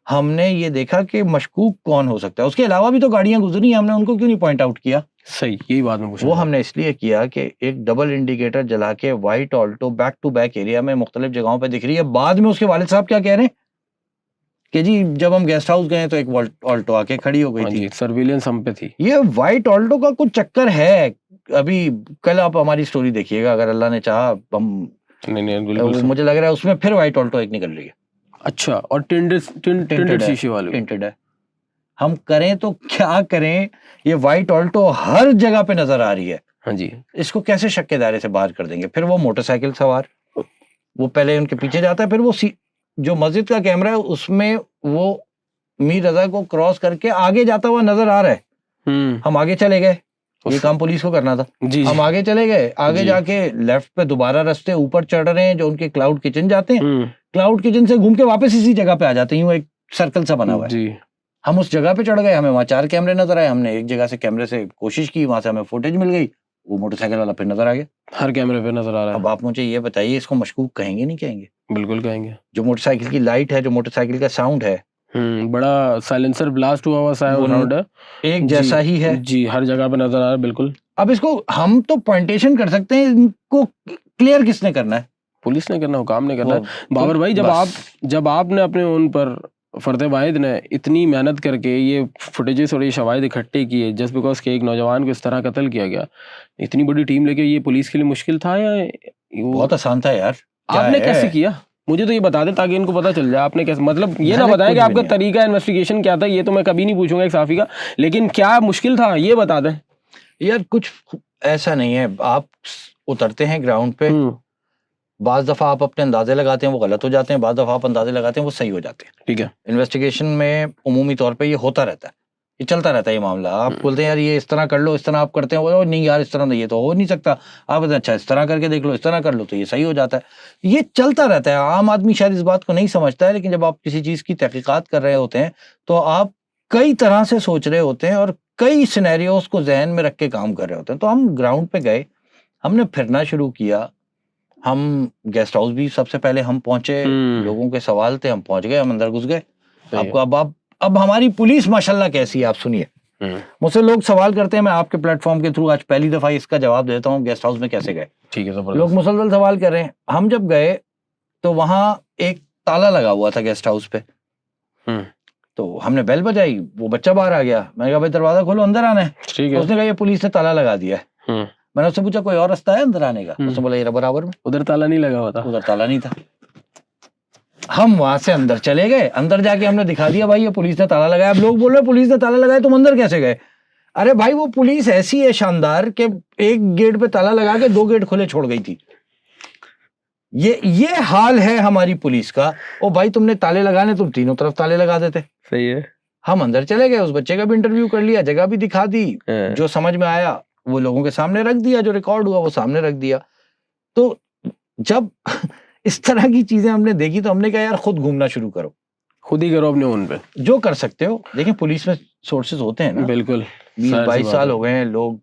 ہم نے یہ دیکھا کہ مشکوک کون ہو سکتا ہے. اس کے علاوہ بھی تو گاڑیاں گزری ہیں, ہم نے ان کو کیوں نہیں پوائنٹ آؤٹ کیا؟ صحیح, یہی بات میں پوچھ رہا ہوں. وہ ہم نے اس لیے کیا کہ ایک ڈبل انڈیکیٹر جلا کے white Alto back to back area میں مختلف جگہوں پہ دکھ رہی ہے. بعد میں اس کے والد صاحب کیا کہہ رہے ہیں کہ جی جب ہم گیسٹ ہاؤس گئے تو ایک آلٹو آ کے کھڑی ہو گئی تھی. سرویلنس ہم پہ تھی. یہ وائٹ آلٹو کا کچھ چکر ہے. ابھی کل آپ ہماری سٹوری دیکھیے گا, اگر اللہ نے چاہا. نہیں, مجھے لگ رہا ہے اس میں پھر وائٹ آلٹو ایک نکل رہی ہے. اچھا, اور ٹینڈڈ شیشے والی ٹینٹڈ ہے. ہم کریں تو کیا کریں, یہ وائٹ آلٹو ہر جگہ پہ نظر آ رہی ہے. ہاں جی, اس کو کیسے شک کے دائرے سے باہر کر دیں گے؟ پھر وہ موٹر سائیکل سوار, وہ پہلے ان کے پیچھے جاتا ہے, پھر وہ جو مسجد کا کیمرہ ہے اس میں وہ میر رضا کو کراس کر کے آگے جاتا ہوا نظر آ رہا ہے. ہم آگے چلے گئے, یہ کام پولیس کو کرنا تھا. ہم آگے چلے گئے, آگے جا کے لیفٹ پہ دوبارہ رستے اوپر چڑھ رہے ہیں جو ان کے کلاؤڈ کچن جاتے ہیں. کلاؤڈ کچن سے گھوم کے واپس اسی جگہ پہ آ جاتے ہیں, ایک سرکل سا بنا ہوا ہے. ہم اس جگہ پہ چڑھ گئے, ہمیں وہاں 4 کیمرے نظر آئے. ہم نے ایک جگہ سے کیمرے سے کوشش کی, وہاں سے ہمیں فوٹیج مل گئی. وہ موٹر سائیکل والا پھر نظر آ گیا, ہر کیمرے پہ نظر آ رہا ہے. اب آپ مجھے یہ بتائیے, اس کو مشکوک کہیں گے نہیں کہیں گے؟ بالکل کہیں گے. جو موٹر سائیکل کی لائٹ ہے, جو موٹر سائیکل کا ساؤنڈ ہے, بڑا سائلنسر بلاسٹ ہوا ہوا ساؤنڈ ہے, ایک جیسا ہی ہے. جی, ہر جگہ پہ نظر آ رہا ہے. بالکل. اب اس کو ہم تو پوائنٹیشن کر سکتے ہیں, ان کو کلیئر کس نے کرنا ہے؟ پولیس نے کرنا, حکام نے کرنا ہے. بابر بھائی, جب آپ نے اپنے ان پر فرد واحد نے اتنی محنت کر کے یہ فوٹیجز اور یہ شواہد اکٹھے کیے جسٹ بیکاز کہ ایک نوجوان کو اس طرح قتل کیا گیا, اتنی بڑی ٹیم لے کے, یہ پولیس کے لیے مشکل تھا یا بہت آسان تھا یار؟ آپ نے کیسے کیا مجھے تو یہ بتا دیں تاکہ ان کو پتہ چل جائے. آپ نے کیسے, مطلب یہ نہ بتائیں کہ آپ کا طریقہ انویسٹیگیشن کیا تھا, یہ تو میں کبھی نہیں پوچھوں گا ایک صحافی کا, لیکن کیا مشکل تھا یہ بتا دیں. یار کچھ ایسا نہیں ہے, آپ اترتے ہیں گراؤنڈ پہ, بعض دفعہ آپ اپنے اندازے لگاتے ہیں وہ غلط ہو جاتے ہیں, بعض دفعہ آپ اندازے لگاتے ہیں وہ صحیح ہو جاتے ہیں. ٹھیک ہے, انویسٹیگیشن میں عمومی طور پہ یہ ہوتا رہتا ہے, یہ چلتا رہتا ہے یہ معاملہ. آپ بولتے ہیں یار یہ اس طرح کر لو, اس طرح آپ کرتے ہیں, وہ نہیں یار اس طرح نہیں, یہ تو ہو نہیں سکتا. آپ بولتے ہیں اچھا اس طرح کر کے دیکھ لو, اس طرح کر لو تو یہ صحیح ہو جاتا ہے. یہ چلتا رہتا ہے. عام آدمی شاید اس بات کو نہیں سمجھتا ہے, لیکن جب آپ کسی چیز کی تحقیقات کر رہے ہوتے ہیں تو آپ کئی طرح سے سوچ رہے ہوتے ہیں اور کئی سینیریوز کو ذہن میں رکھ کے کام کر رہے ہوتے ہیں. تو ہم گراؤنڈ پہ گئے, ہم نے پھرنا شروع کیا. ہم گیسٹ ہاؤس بھی سب سے پہلے ہم پہنچے, لوگوں کے سوال تھے, ہم پہنچ گئے, ہم اندر گھس گئے. آپ کو اب ہماری پولیس ماشاءاللہ کیسی ہے آپ سنیے. مجھ سے لوگ سوال کرتے ہیں, میں آپ کے پلیٹ فارم کے تھرو آج پہلی دفعہ اس کا جواب دیتا ہوں, گیسٹ ہاؤس میں کیسے گئے. ٹھیک ہے, لوگ مسلسل سوال کر رہے ہیں. ہم جب گئے تو وہاں ایک تالا لگا ہوا تھا گیسٹ ہاؤس پہ, تو ہم نے بیل بجائی, وہ بچہ باہر آ گیا. میں نے کہا بھائی دروازہ کھولو, اندر آنا ہے. اس نے کہا یہ پولیس نے تالا لگا دیا ہے. میں نے اس سے پوچھا کوئی اور رستہ ہے اندر آنے کا؟ اس نے بولا یہ برابر میں. ادھر تالا نہیں لگا ہوا تھا, ادھر تالا نہیں تھا. ہم وہاں سے اندر چلے گئے, اندر جا کے ہم نے دکھا دیا بھائی یہ پولیس نے تالا لگایا. اب لوگ بول رہے پولیس نے تالا لگایا, تم اندر کیسے گئے؟ ارے بھائی وہ پولیس ایسی ہے شاندار کہ ایک گیٹ پہ تالا لگا کے 2 گیٹ کھلے چھوڑ گئی تھی. یہ حال ہے ہماری پولیس کا. او بھائی تم نے تالے لگانے, تم تینوں طرف تالے لگا دیتے. صحیح ہے. ہم اندر چلے گئے, اس بچے کا بھی انٹرویو کر لیا, جگہ بھی دکھا دی, جو سمجھ میں آیا وہ لوگوں کے سامنے رکھ دیا, جو ریکارڈ ہوا وہ سامنے رکھ دیا. تو جب اس طرح کی چیزیں ہم نے دیکھی تو ہم نے کہا یار خود گھومنا شروع کرو, خود ہی کرو اپنے اون پہ جو کر سکتے ہو. دیکھیں پولیس میں سورسز ہوتے ہیں نا, بالکل 20-22 سال ہو گئے ہیں, لوگ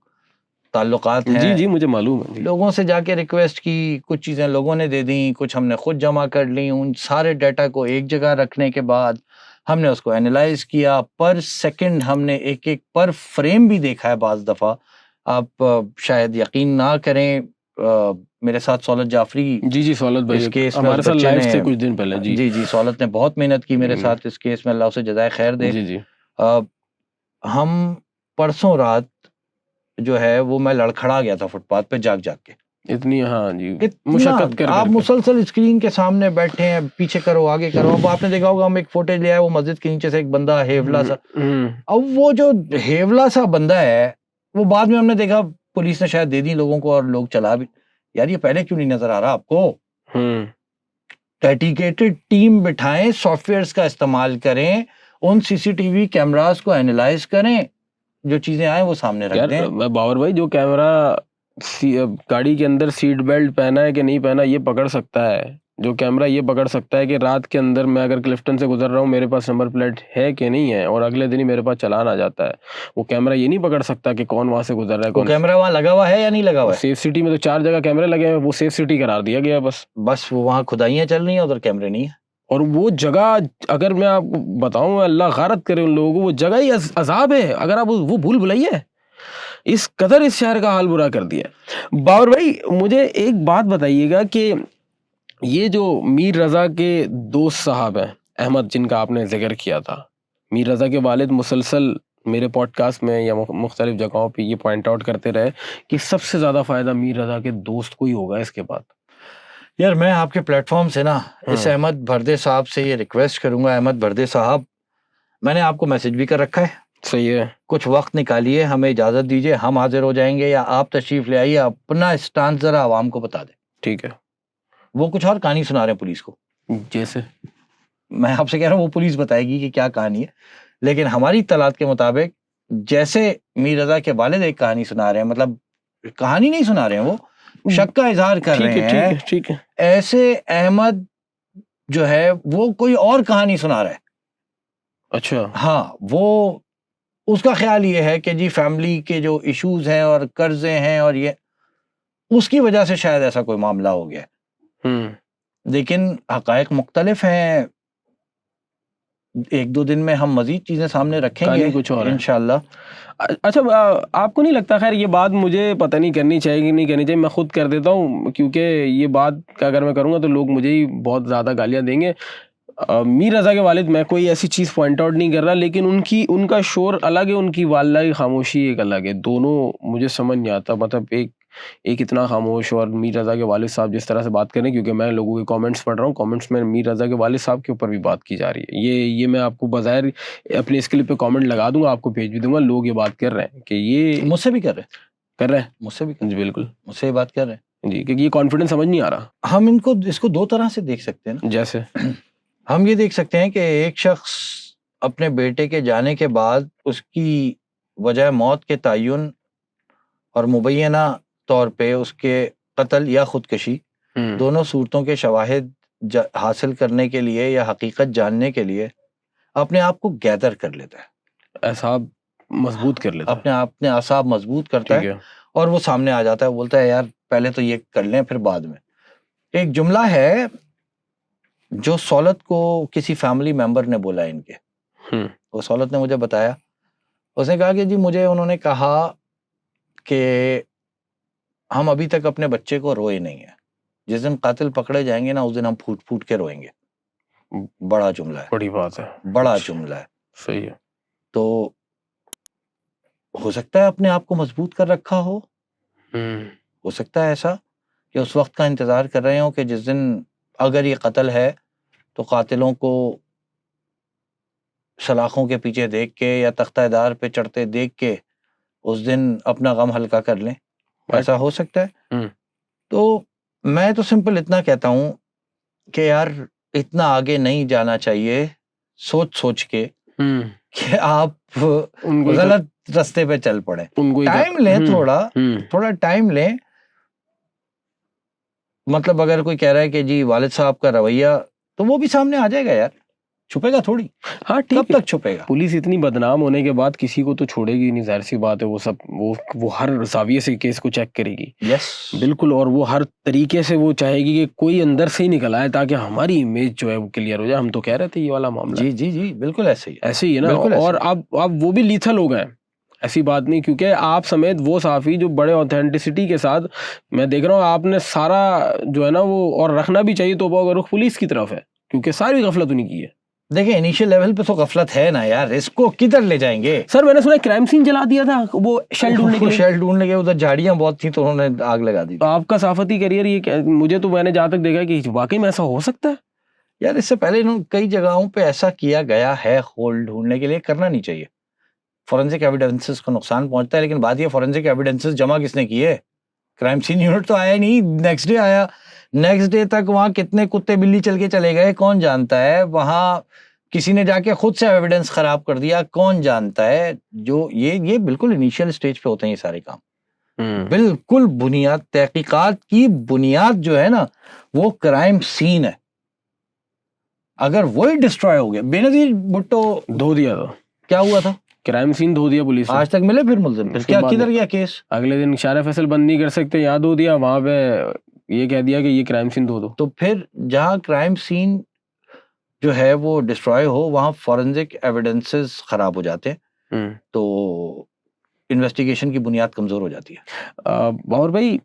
تعلقات ہیں. جی جی مجھے معلوم ہے. لوگوں سے جا کے ریکویسٹ کی, کچھ چیزیں لوگوں نے دے دیں, کچھ ہم نے خود جمع کر لی. ان سارے ڈیٹا کو ایک جگہ رکھنے کے بعد ہم نے اس کو اینالائز کیا. پر سیکنڈ ہم نے ایک پر فریم بھی دیکھا ہے. بعض دفعہ آپ شاید یقین نہ کریں, میرے ساتھ سولت جعفری, جی سولت بھائی اس کیس ہمارے ساتھ لائیو سے کچھ دن پہلے, جی سولت نے بہت محنت کی میرے ساتھ اس کیس میں, اللہ اسے جزائے خیر دے. جی ہم پرسوں رات جو ہے وہ میں لڑکھڑا گیا تھا فٹ پاتھ پہ جاگ کے. اتنی ہاں جی مشقت کر آپ مسلسل اسکرین کے سامنے بیٹھے ہیں, پیچھے کرو آگے کرو. اب آپ نے دیکھا ہوگا ہم ایک فوٹیج لیا ہے, وہ مسجد کے نیچے سے ایک بندہ ہیولا سا, اب وہ جو ہیولا سا بندہ ہے وہ بعد میں ہم نے دیکھا پولیس نے شاید دے دی لوگوں کو, اور لوگ چلا بھی. یار یہ پہلے کیوں نہیں نظر آ رہا آپ کو؟ ڈیڈیکیٹڈ ٹیم بٹھائیں, سافٹ ویئرس کا استعمال کریں, ان سی سی ٹی وی کیمراز کو اینالائز کریں, جو چیزیں آئیں وہ سامنے رکھ دیں. یار باور بھائی, جو کیمرہ گاڑی کے اندر سیٹ بیلٹ پہنا ہے کہ نہیں پہنا یہ پکڑ سکتا ہے, جو کیمرہ یہ پکڑ سکتا ہے کہ رات کے اندر میں اگر کلفٹن سے گزر رہا ہوں میرے پاس نمبر پلیٹ ہے کہ نہیں ہے, اور اگلے دن ہی میرے پاس چلان آ جاتا ہے, وہ کیمرہ یہ نہیں پکڑ سکتا کہ کون وہاں سے گزر رہا ہے. وہ کیمرہ وہاں لگا ہوا ہے یا نہیں لگا ہوا ہے؟ سیف سٹی میں تو 4 جگہ کیمرے لگے ہیں, وہ سیف سٹی قرار دیا گیا بس وہ وہاں کھدائیاں چل رہی ہیں, ادھر کیمرے نہیں ہیں. اور وہ جگہ اگر میں آپ کو بتاؤں, اللہ غارت کرے ان لوگوں کو, وہ جگہ ہی عذاب ہے. اگر آپ وہ بھول بھلائیے, اس قدر اس شہر کا حال برا کر دیا. باور بھائی مجھے ایک بات بتائیے گا کہ یہ جو میر رضا کے دوست صاحب ہیں احمد, جن کا آپ نے ذکر کیا تھا, میر رضا کے والد مسلسل میرے پوڈ کاسٹ میں یا مختلف جگہوں پہ یہ پوائنٹ آؤٹ کرتے رہے کہ سب سے زیادہ فائدہ میر رضا کے دوست کو ہی ہوگا اس کے بعد. یار میں آپ کے پلیٹ فارم سے نا اس احمد بھردے صاحب سے یہ ریکویسٹ کروں گا, احمد بھردے صاحب میں نے آپ کو میسج بھی کر رکھا ہے, صحیح ہے, کچھ وقت نکالیے, ہمیں اجازت دیجیے, ہم حاضر ہو جائیں گے, یا آپ تشریف لے آئیے, اپنا اسٹانس ذرا عوام کو بتا دیں. ٹھیک ہے. وہ کچھ اور کہانی سنا رہے ہیں پولیس کو, جیسے میں آپ سے کہہ رہا ہوں وہ پولیس بتائے گی کہ کیا کہانی ہے, لیکن ہماری اطلاعات کے مطابق جیسے میر رضا کے والد ایک کہانی سنا رہے ہیں, مطلب کہانی نہیں سنا رہے ہیں, وہ شک کا اظہار کر رہے ہیں, ٹھیک ہے, ایسے احمد جو ہے وہ کوئی اور کہانی سنا رہا ہے. اچھا, ہاں, وہ اس کا خیال یہ ہے کہ جی فیملی کے جو ایشوز ہیں اور قرضے ہیں اور یہ اس کی وجہ سے شاید ایسا کوئی معاملہ ہو گیا, لیکن حقائق مختلف ہیں. 1-2 دن میں ہم مزید چیزیں سامنے رکھیں گے کچھ اور انشاءاللہ. اچھا, آپ کو نہیں لگتا, خیر یہ بات مجھے پتہ نہیں کرنی چاہیے کہ نہیں کرنی چاہیے, میں خود کر دیتا ہوں کیونکہ یہ بات اگر میں کروں گا تو لوگ مجھے ہی بہت زیادہ گالیاں دیں گے. میر رضا کے والد, میں کوئی ایسی چیز پوائنٹ آؤٹ نہیں کر رہا, لیکن ان کا شور الگ ہے, ان کی والدہ کی خاموشی ایک الگ ہے. دونوں مجھے سمجھ نہیں آتا, مطلب ایک اتنا خاموش, اور میر رضا کے والد صاحب جس طرح سے بات کر رہے ہیں, کیونکہ میں لوگوں کے کامنٹس پڑھ رہا ہوں, کامنٹس میں میر رضا کے والد صاحب کے اوپر بھی بات کی جا رہی ہے. یہ میں آپ کو بظاہر اپنے اس کلپ پہ کامنٹ لگا دوں گا, آپ کو بھیج بھی دوں گا. لوگ یہ بات کر رہے ہیں کہ یہ مجھ سے بھی کر رہے ہیں, مجھ سے بھی جی بالکل مجھ سے یہ بات کر رہے ہیں جی, کیونکہ یہ کانفیڈنس سمجھ نہیں آ رہا. ہم اس کو 2 طرح سے دیکھ سکتے ہیں نا. جیسے ہم یہ دیکھ سکتے ہیں کہ ایک شخص اپنے بیٹے کے جانے کے بعد اس کی وجہ موت کے تعین اور مبینہ طور پہ اس کے قتل یا خودکشی دونوں صورتوں کے شواہد حاصل کرنے کے لیے یا حقیقت جاننے کے لیے اپنے آپ کو گیدر کر لیتا ہے, اعصاب مضبوط کر لیتا ہے, اپنے اعصاب مضبوط کرتا ہے, اور وہ سامنے آ جاتا ہے, بولتا ہے یار پہلے تو یہ کر لیں پھر بعد میں. ایک جملہ ہے جو سولت کو کسی فیملی ممبر نے بولا ان کے, وہ سولت نے مجھے بتایا, اس نے کہا کہ جی مجھے انہوں نے کہا کہ ہم ابھی تک اپنے بچے کو روئے نہیں ہیں, جس دن قاتل پکڑے جائیں گے نا اس دن ہم پھوٹ پھوٹ کے روئیں گے. بڑا جملہ ہے, بڑی بات ہے, بڑا جملہ ہے. صحیح ہے. تو ہو سکتا ہے اپنے آپ کو مضبوط کر رکھا ہو سکتا ہے ایسا کہ اس وقت کا انتظار کر رہے ہوں کہ جس دن اگر یہ قتل ہے تو قاتلوں کو سلاخوں کے پیچھے دیکھ کے یا تختہ دار پہ چڑھتے دیکھ کے اس دن اپنا غم ہلکا کر لیں, ایسا ہو سکتا ہے. تو میں تو سمپل اتنا کہتا ہوں کہ یار اتنا آگے نہیں جانا چاہیے سوچ کے کہ آپ غلط رستے پہ چل پڑے. ٹائم لیں, تھوڑا ٹائم لیں. مطلب اگر کوئی کہہ رہا ہے کہ جی والد صاحب کا رویہ, تو وہ بھی سامنے آ جائے گا یار, چھپے گا تھوڑی. ہاں کب تک چھپے گا؟ پولیس اتنی بدنام ہونے کے بعد کسی کو تو چھوڑے گی نہیں, ظاہر سی بات ہے. وہ سب وہ ہر زاویے سے کیس کو چیک کرے گی. یس بالکل, اور وہ ہر طریقے سے وہ چاہے گی کہ کوئی اندر سے ہی نکل آئے تاکہ ہماری امیج جو ہے وہ کلیئر ہو جائے. ہم تو کہہ رہے تھے یہ والا معاملہ جی بالکل ایسے ہی ہے نا. اور اب وہ بھی لیتھل ہو گئے, ایسی بات نہیں, کیونکہ آپ سمیت وہ صحافی جو بڑے اوتھینٹسٹی کے ساتھ, میں دیکھ رہا ہوں آپ نے سارا جو ہے نا وہ, اور رکھنا بھی چاہیے تو وہ رخ پولیس کی طرف ہے, کیونکہ ساری غفلت انہیں کی ہے. دیکھیں انیشیل لیول پہ تو غفلت ہے نا یار, اس کو کدھر لے جائیں گے؟ سر میں نے سنا کرائم سین جلا دیا تھا, وہ شیل ڈھونڈنے کے ادھر جھاڑیاں بہت تھیں تو انہوں نے آگ لگا دی. تو آپ کا صحافتی کیریئر یہ, مجھے تو میں نے جہاں تک دیکھا کہ واقعی میں ایسا ہو سکتا ہے یار. اس سے پہلے انہوں کئی جگہوں پہ ایسا کیا گیا ہے ہول ڈھونڈنے کے لیے, کرنا نہیں چاہیے. فورنزک ایویڈنسز کو نقصان پہنچتا ہے, لیکن بات یہ فورنزک ایویڈنسز جمع کس نے کیے؟ کرائم سین یونٹ تو آیا نہیں, نیکسٹ ڈے آیا. نیکسٹ ڈے تک وہاں کتنے کتے بلی چل کے چلے گئے کون جانتا ہے, وہاں کسی نے جا کے خود سے ایویڈنس خراب کر دیا کون جانتا ہے. جو یہ بالکل انیشیل اسٹیج پہ ہوتے ہیں یہ سارے کام, بالکل بنیاد, تحقیقات کی بنیاد جو ہے نا وہ کرائم سین ہے. اگر وہی ڈسٹروائے ہو گیا, بے نظیر بھٹو دھو دیا تھا, کیا ہوا تھا, کرائم سین دھو دیا پولیس نے. آج تک ملے پھر ملزم, پھر کیا کدھر گیا کیس؟ اگلے دن اشارہ فیصل بند نہیں کر سکتے, یاد ہو دیا وہاں پہ یہ کہہ دیا کہ یہ کرائم سین دھو دو. تو پھر جہاں کرائم سین جو ہے وہ ڈسٹروائے ہو وہاں فورنزک ایویڈنسز خراب ہو جاتے ہیں, تو انویسٹیگیشن کی بنیاد کمزور ہو جاتی ہے. باور بھائی,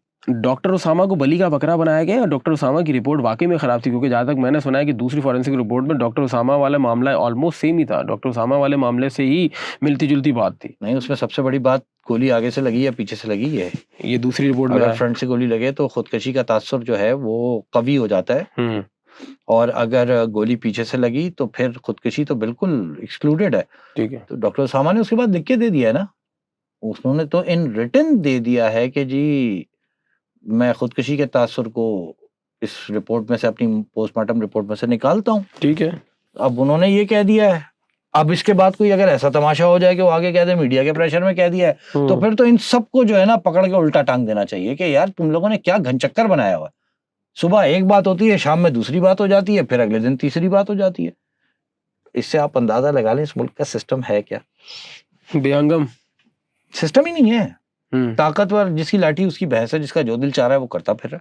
ڈاکٹر اسامہ کو بلی کا بکرا بنایا گیا, اور ڈاکٹر اسامہ کی رپورٹ واقعی میں خراب تھی, کیونکہ جہاں تک میں نے سنا ہے کہ دوسری فورنسک رپورٹ میں ڈاکٹر اسامہ والا معاملہ آلموسٹ سیم ہی تھا, ڈاکٹر اسامہ والے معاملے سے ہی ملتی جلتی بات تھی. نہیں, اس میں سب سے بڑی بات گولی آگے سے لگی یا پیچھے سے لگی ہے, یہ دوسری رپورٹ میں اگر فرنٹ سے گولی لگے تو خودکشی کا تاثر جو ہے وہ قوی ہو جاتا ہے, اور اگر گولی پیچھے سے لگی تو پھر خودکشی تو بالکل ایکسکلوڈیڈ ہے. ٹھیک ہے, تو ڈاکٹر اسامہ نے اس کے بعد لکھ کے دے دیا ہے نا, انہوں نے تو ان ریٹن دے دیا ہے کہ جی میں خودکشی کے تاثر کو اس رپورٹ میں سے, اپنی پوسٹ مارٹم رپورٹ میں سے نکالتا ہوں. ٹھیک ہے, اب انہوں نے یہ کہہ دیا ہے, اب اس کے بعد کوئی اگر ایسا تماشا ہو جائے کہ وہ آگے کہہ دے میڈیا کے پریشر میں کہہ دیا ہے, تو پھر تو ان سب کو جو ہے نا پکڑ کے الٹا ٹانگ دینا چاہیے کہ یار تم لوگوں نے کیا گھن چکر بنایا ہوا ہے, صبح ایک بات ہوتی ہے, شام میں دوسری بات ہو جاتی ہے, پھر اگلے دن تیسری بات ہو جاتی ہے. اس سے آپ اندازہ لگا لیں اس ملک کا سسٹم ہے کیا, بے ہنگم سسٹم ہی نہیں ہے. طاقتور جس کی لاٹھی اس کی بھینس ہے, جس کا جو دل چاہ رہا ہے وہ کرتا پھر رہا.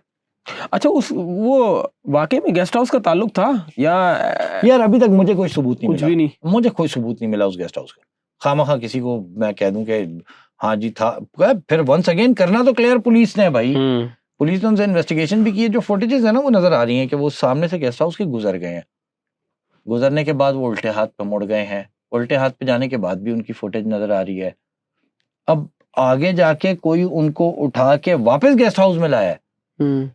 اچھا, وہ واقعی میں گیسٹ ہاؤس کا تعلق تھا یا یار ابھی تک مجھے کوئی ثبوت نہیں کچھ ملا, بھی نہیں, مجھے کوئی ثبوت نہیں ملا اس گیسٹ ہاؤس کا. خواہ کسی کو میں کہہ دوں کہ ہاں جی تھا, پھر ونس اگین کرنا تو کلیئر پولیس نے بھائی, پولیس نے ان سے انویسٹیگیشن بھی کی ہے. جو فوٹیجز ہیں نا وہ نظر آ رہی ہیں کہ وہ سامنے سے گیسٹ ہاؤس کے گزر گئے ہیں, گزرنے کے بعد وہ الٹے ہاتھ پہ مڑ گئے ہیں, الٹے ہاتھ پہ جانے کے بعد بھی ان کی فوٹیج نظر آ رہی ہے. اب آگے جا کے کوئی ان کو اٹھا کے واپس گیسٹ ہاؤس میں لایا ہے,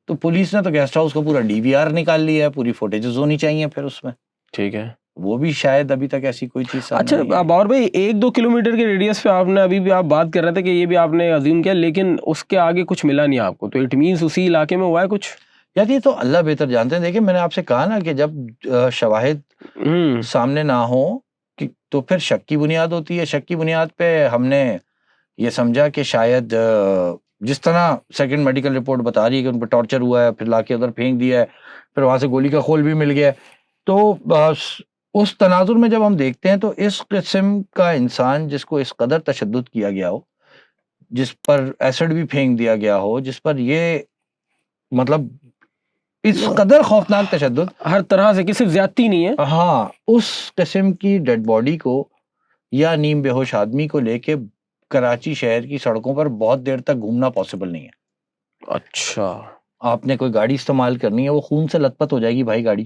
تو پولیس نے تو گیسٹ ہاؤس کا پورا ڈی وی آر نکال لیا ہے, پوری فوٹیجز ہونی چاہیے پھر اس میں. ٹھیک ہے, وہ بھی شاید ابھی تک ایسی کوئی چیز. اچھا باور بھائی, 1-2 کلومیٹر کے ریڈیس پہ آپ نے ابھی بھی آپ بات کر رہے تھے کہ یہ بھی آپ نے عظیم کیا, لیکن اس کے آگے کچھ ملا نہیں آپ کو, تو اٹ مینس اسی علاقے میں ہوا ہے کچھ. یار یہ تو اللہ بہتر جانتے ہیں. دیکھیں میں نے آپ سے کہا نا کہ جب شواہد سامنے نہ ہو تو پھر شک کی بنیاد ہوتی ہے. شک کی بنیاد پہ ہم نے یہ سمجھا کہ شاید جس طرح سیکنڈ میڈیکل رپورٹ بتا رہی ہے کہ ان پہ ٹارچر ہوا ہے, پھر لا کے ادھر پھینک دیا ہے, پھر وہاں سے گولی کا خول بھی مل گیا ہے, تو اس تناظر میں جب ہم دیکھتے ہیں تو اس قسم کا انسان جس کو اس قدر تشدد کیا گیا ہو, جس پر ایسڈ بھی پھینک دیا گیا ہو, جس پر یہ مطلب اس قدر خوفناک تشدد, ہر طرح سے کسی زیادتی نہیں ہے. ہاں, اس قسم کی ڈیڈ باڈی کو یا نیم بے ہوش آدمی کو لے کے کراچی شہر کی سڑکوں پر بہت دیر تک گھومنا پاسبل نہیں ہے. اچھا, آپ نے کوئی گاڑی استعمال کرنی ہے, وہ خون سے لت پت ہو جائے گی بھائی گاڑی.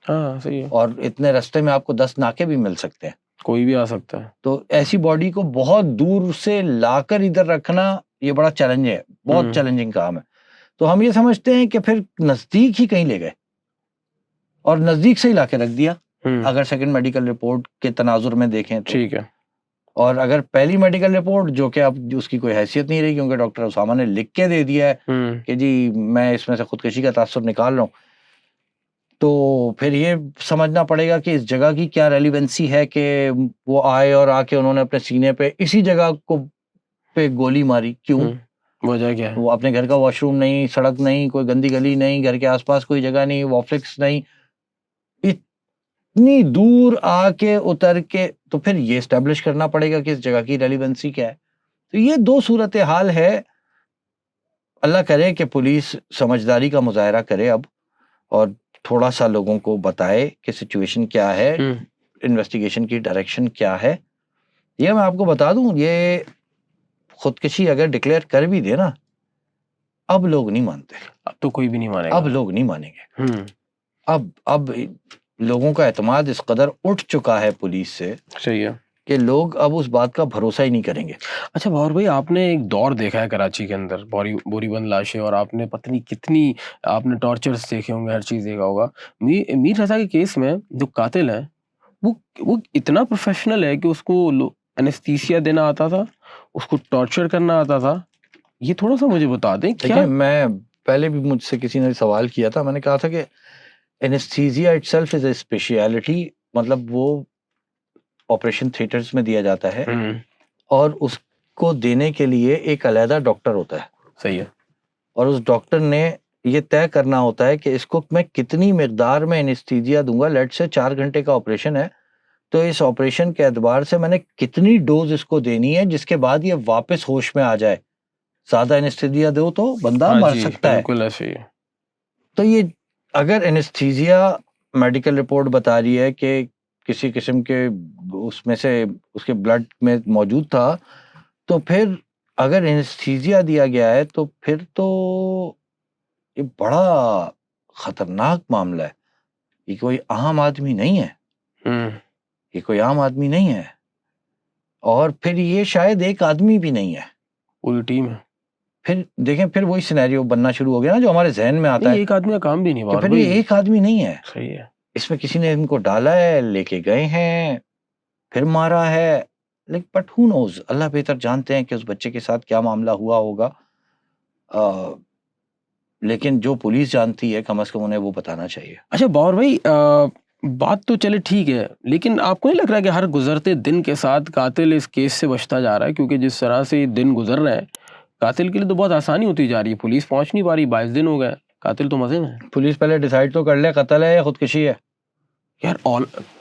ہاں صحیح ہے, اور اتنے رستے میں آپ کو 10 ناکے بھی مل سکتے ہیں, کوئی بھی آ سکتا ہے. تو ایسی باڈی کو بہت دور سے لا کر ادھر رکھنا یہ بڑا چیلنج ہے, بہت چیلنجنگ کام ہے. تو ہم یہ سمجھتے ہیں کہ پھر نزدیک ہی کہیں لے گئے اور نزدیک سے ہی لا کے رکھ دیا, اگر سیکنڈ میڈیکل رپورٹ کے تناظر میں دیکھیں تو. ٹھیک ہے, اور اگر پہلی میڈیکل رپورٹ جو کہ اب اس کی کوئی حیثیت نہیں رہی کیونکہ ڈاکٹر اسامہ نے لکھ کے دے دیا ہے کہ جی میں اس میں سے خودکشی کا تاثر نکال رہا ہوں, تو پھر یہ سمجھنا پڑے گا کہ اس جگہ کی کیا ریلیونسی ہے کہ وہ آئے اور آ کے انہوں نے اپنے سینے پہ اسی جگہ کو پہ گولی ماری. کیوں؟ وجہ کیا ہے؟ وہ اپنے گھر کا واش روم نہیں, سڑک نہیں, کوئی گندی گلی نہیں, گھر کے آس پاس کوئی جگہ نہیں, وافلکس نہیں, اتنی دور آ کے اتر کے, تو پھر یہ اسٹیبلش کرنا پڑے گا کہ اس جگہ کی ریلیونسی کیا ہے. تو یہ دو صورتحال ہے. اللہ کرے کہ پولیس سمجھداری کا مظاہرہ کرے اب, اور تھوڑا سا لوگوں کو بتائے کہ سچویشن کیا ہے, انویسٹیگیشن کی ڈائریکشن کیا ہے. یہ میں آپ کو بتا دوں, یہ خودکشی اگر ڈکلیئر کر بھی دے نا, اب لوگ نہیں مانتے. اب تو کوئی بھی نہیں مانے گا, اب لوگ نہیں مانیں گے. اب لوگوں کا اعتماد اس قدر اٹھ چکا ہے پولیس سے, صحیح ہے, کہ لوگ اب اس بات کا بھروسہ ہی نہیں کریں گے. اچھا باور بھائی, آپ نے ایک دور دیکھا ہے کراچی کے اندر, بوری بند لاشیں, اور آپ نے پتہ نہیں کتنی آپ نے ٹارچرز دیکھے ہوں گے, ہر چیز دیکھا ہوگا. میر رضا کے کیس میں جو قاتل ہے وہ اتنا پروفیشنل ہے کہ اس کو انیستھیسیا دینا آتا تھا, اس کو ٹارچر کرنا آتا تھا. یہ تھوڑا سا مجھے بتا دیں کیا. میں پہلے بھی مجھ سے کسی نے سوال کیا تھا, میں نے کہا تھا کہ anaesthesia itself is a speciality, مطلب وہ آپریشن تھیٹرز میں دیا جاتا ہے اور اس کو دینے کے لیے ایک علیحدہ ڈاکٹر ہوتا ہے. صحیح ہے. اور اس ڈاکٹر نے یہ طے کرنا ہوتا ہے کہ اس کو میں کتنی مقدار میں اینستھیزیا دوں گا. لیٹ سے 4 گھنٹے کا آپریشن ہے, تو اس آپریشن کے اعتبار سے میں نے کتنی ڈوز اس کو دینی ہے جس کے بعد یہ واپس ہوش میں آ جائے. زیادہ اینستھیزیا دو تو بندہ مر سکتا ہے. بالکل ایسے ہی ہے. تو یہ اگر اینستھیزیا میڈیکل رپورٹ بتا رہی ہے کہ کسی قسم کے اس میں سے اس کے بلڈ میں موجود تھا, تو پھر اگر اینستھیزیا دیا گیا ہے تو پھر تو یہ بڑا خطرناک معاملہ ہے. یہ کوئی عام آدمی نہیں ہے, یہ کوئی عام آدمی نہیں ہے, اور پھر یہ شاید ایک آدمی بھی نہیں ہے, پوری ٹیم ہے. پھر دیکھیں پھر وہی سینیریو بننا شروع ہو گیا نا جو ہمارے ذہن میں آتا ہے. ایک آدمی کا کام بھی نہیں, کہ پھر یہ ایک آدمی نہیں ہے. صحیح ہے. اس میں کسی نے ان کو ڈالا ہے, لے کے گئے ہیں, پھر مارا ہے. لیکن بٹ ہو نوز, اللہ بہتر جانتے ہیں کہ اس بچے کے ساتھ کیا معاملہ ہوا ہوگا. لیکن جو پولیس جانتی ہے کم از کم انہیں وہ بتانا چاہیے. اچھا باور بھائی, بات تو چلے ٹھیک ہے, لیکن آپ کو نہیں لگ رہا کہ ہر گزرتے دن کے ساتھ قاتل اس کیس سے بچتا جا رہا ہے؟ کیونکہ جس طرح سے دن گزر رہے ہیں قاتل کے لیے تو بہت آسانی ہوتی جا رہی ہے, پولیس پہنچ نہیں پا رہی, 22 دن ہو گئے, قاتل تو مزے میں. پولیس پہلے ڈیسائیڈ تو کر لے قتل ہے یا خودکشی ہے. یار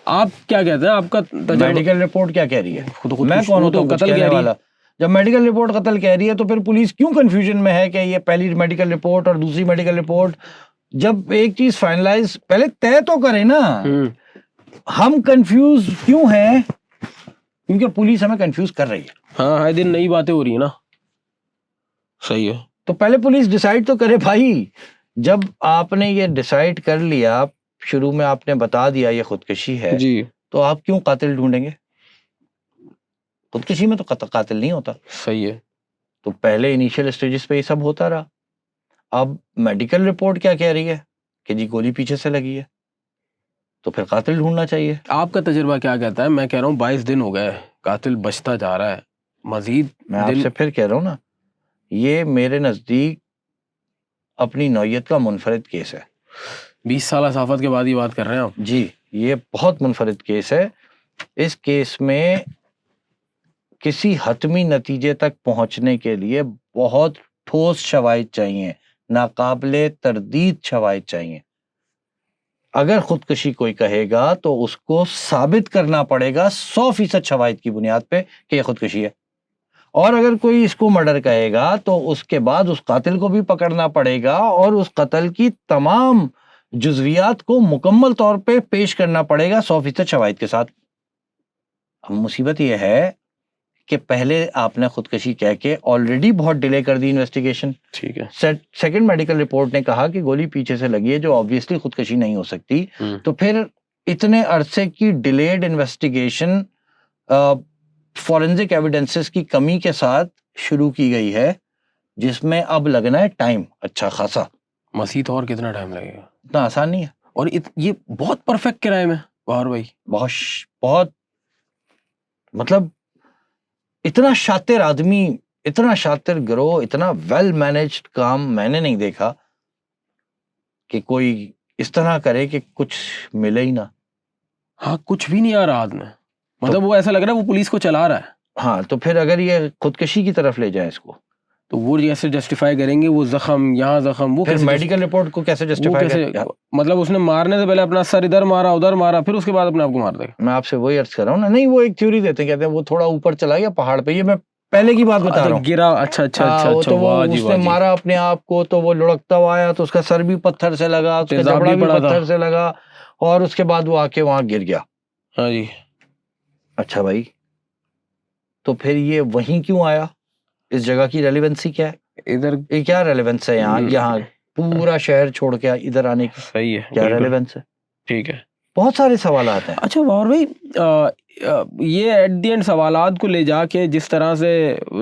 آپ کیا کہتے ہیں, آپ کا میڈیکل رپورٹ کیا کہہ رہی ہے؟ میں کون تو ہوتا قتل کہنے کہہ رہی والا؟ جب میڈیکل رپورٹ قتل کہہ رہی ہے تو پھر پولیس کیوں کنفیوژن میں ہے کہ یہ پہلی میڈیکل رپورٹ اور دوسری میڈیکل رپورٹ؟ جب ایک چیز فائنلائز پہلے طے تو کرے نا. ہم کنفیوز کیوں ہیں؟ کیونکہ پولیس ہمیں کنفیوز کر رہی ہے. ہاں, ہر دن نئی باتیں ہو رہی ہیں نا. صحیح ہے. تو پہلے پولیس ڈیسائیڈ تو کرے بھائی. جب آپ نے یہ ڈیسائیڈ کر لیا, شروع میں آپ نے بتا دیا یہ خودکشی ہے, جی, تو آپ کیوں قاتل ڈھونڈیں گے؟ خودکشی میں تو قاتل نہیں ہوتا. صحیح ہے. تو پہلے انیشیل اسٹیجز پہ یہ سب ہوتا رہا. اب میڈیکل رپورٹ کیا کہہ رہی ہے کہ جی گولی پیچھے سے لگی ہے, تو پھر قاتل ڈھونڈنا چاہیے. آپ کا تجربہ کیا کہتا ہے؟ میں کہہ رہا ہوں 22 دن ہو گئے, قاتل بچتا جا رہا ہے, مزید میں آپ سے پھر کہہ رہا ہوں نا, یہ میرے نزدیک اپنی نوعیت کا منفرد کیس ہے. 20 سالہ صحافت کے بعد یہ بات کر رہے ہیں آپ؟ جی, یہ بہت منفرد کیس ہے. اس کیس میں کسی حتمی نتیجے تک پہنچنے کے لیے بہت ٹھوس شواہد چاہیے, ناقابل تردید شواہد چاہیے. اگر خودکشی کوئی کہے گا تو اس کو ثابت کرنا پڑے گا 100% شواہد کی بنیاد پہ کہ یہ خودکشی ہے. اور اگر کوئی اس کو مرڈر کہے گا تو اس کے بعد اس قاتل کو بھی پکڑنا پڑے گا اور اس قتل کی تمام جزویات کو مکمل طور پہ پیش کرنا پڑے گا 100% شواہد کے ساتھ. اب مصیبت یہ ہے کہ پہلے آپ نے خودکشی کہہ کے آلریڈی بہت ڈیلے کر دی انویسٹیگیشن. ٹھیک ہے. سیکنڈ میڈیکل رپورٹ نے کہا کہ گولی پیچھے سے لگی ہے, جو آبویسلی خودکشی نہیں ہو سکتی. تو پھر اتنے عرصے کی ڈیلیڈ انویسٹیگیشن فورنزک ایویڈنسز کی کمی کے ساتھ شروع کی گئی ہے, جس میں اب لگنا ہے ٹائم اچھا خاصا. مسیح اور کتنا ٹائم لگے گا؟ اتنا آسان نہیں ہے. اور یہ بہت پرفیکٹ کرائم ہے باہر بھائی, بہت مطلب اتنا شاطر آدمی, اتنا شاطر گروہ, اتنا ویل مینجڈ کام میں نے نہیں دیکھا کہ کوئی اس طرح کرے کہ کچھ ملے ہی نہ. ہاں, کچھ بھی نہیں آ رہا ہاتھ میں, مطلب وہ ایسا لگ رہا ہے وہ پولیس کو چلا رہا ہے. ہاں, تو پھر اگر یہ خودکشی کی طرف لے جائیں اس کو, تو وہ جیسے جسٹیفائی کریں گے, وہ زخم یہاں زخم, وہ پھر میڈیکل رپورٹ کو کیسے جسٹیفائی کریں؟ مطلب اس نے مارنے سے پہلے اپنا سر ادھر مارا ادھر مارا, پھر اس کے بعد اپنے آپ کو مار دے گا. میں آپ سے وہی عرض کر رہا ہوں نا. نہیں, وہ ایک تھیوری دیتے ہیں, کہتے ہیں وہ تھوڑا اوپر چلا گیا پہاڑ پہ. یہ میں پہلے کی بات بتا رہا ہوں. گرا, اچھا اچھا اچھا, اس نے مارا اپنے آپ کو, تو وہ لڑکتا ہوا آیا, تو اس کا سر بھی پتھر سے لگا, اس کا جبڑا بھی پتھر سے لگا, اور اس کے بعد وہ آ کے وہاں گر گیا. ہاں جی. اچھا بھائی, تو پھر یہ وہیں کیوں آیا؟ اس جگہ کی ریلیونسی کیا ہے ادھر؟ یہ کیا ریلیونس ہے یہاں پورا شہر چھوڑ کے ادھر آنے کی؟ صحیح ہے, کیا ریلیونس ہے؟ ٹھیک ہے. بہت سارے سوالات ہیں. اچھا باور بھائی, یہ ایٹ دی اینڈ سوالات کو لے جا کے جس طرح سے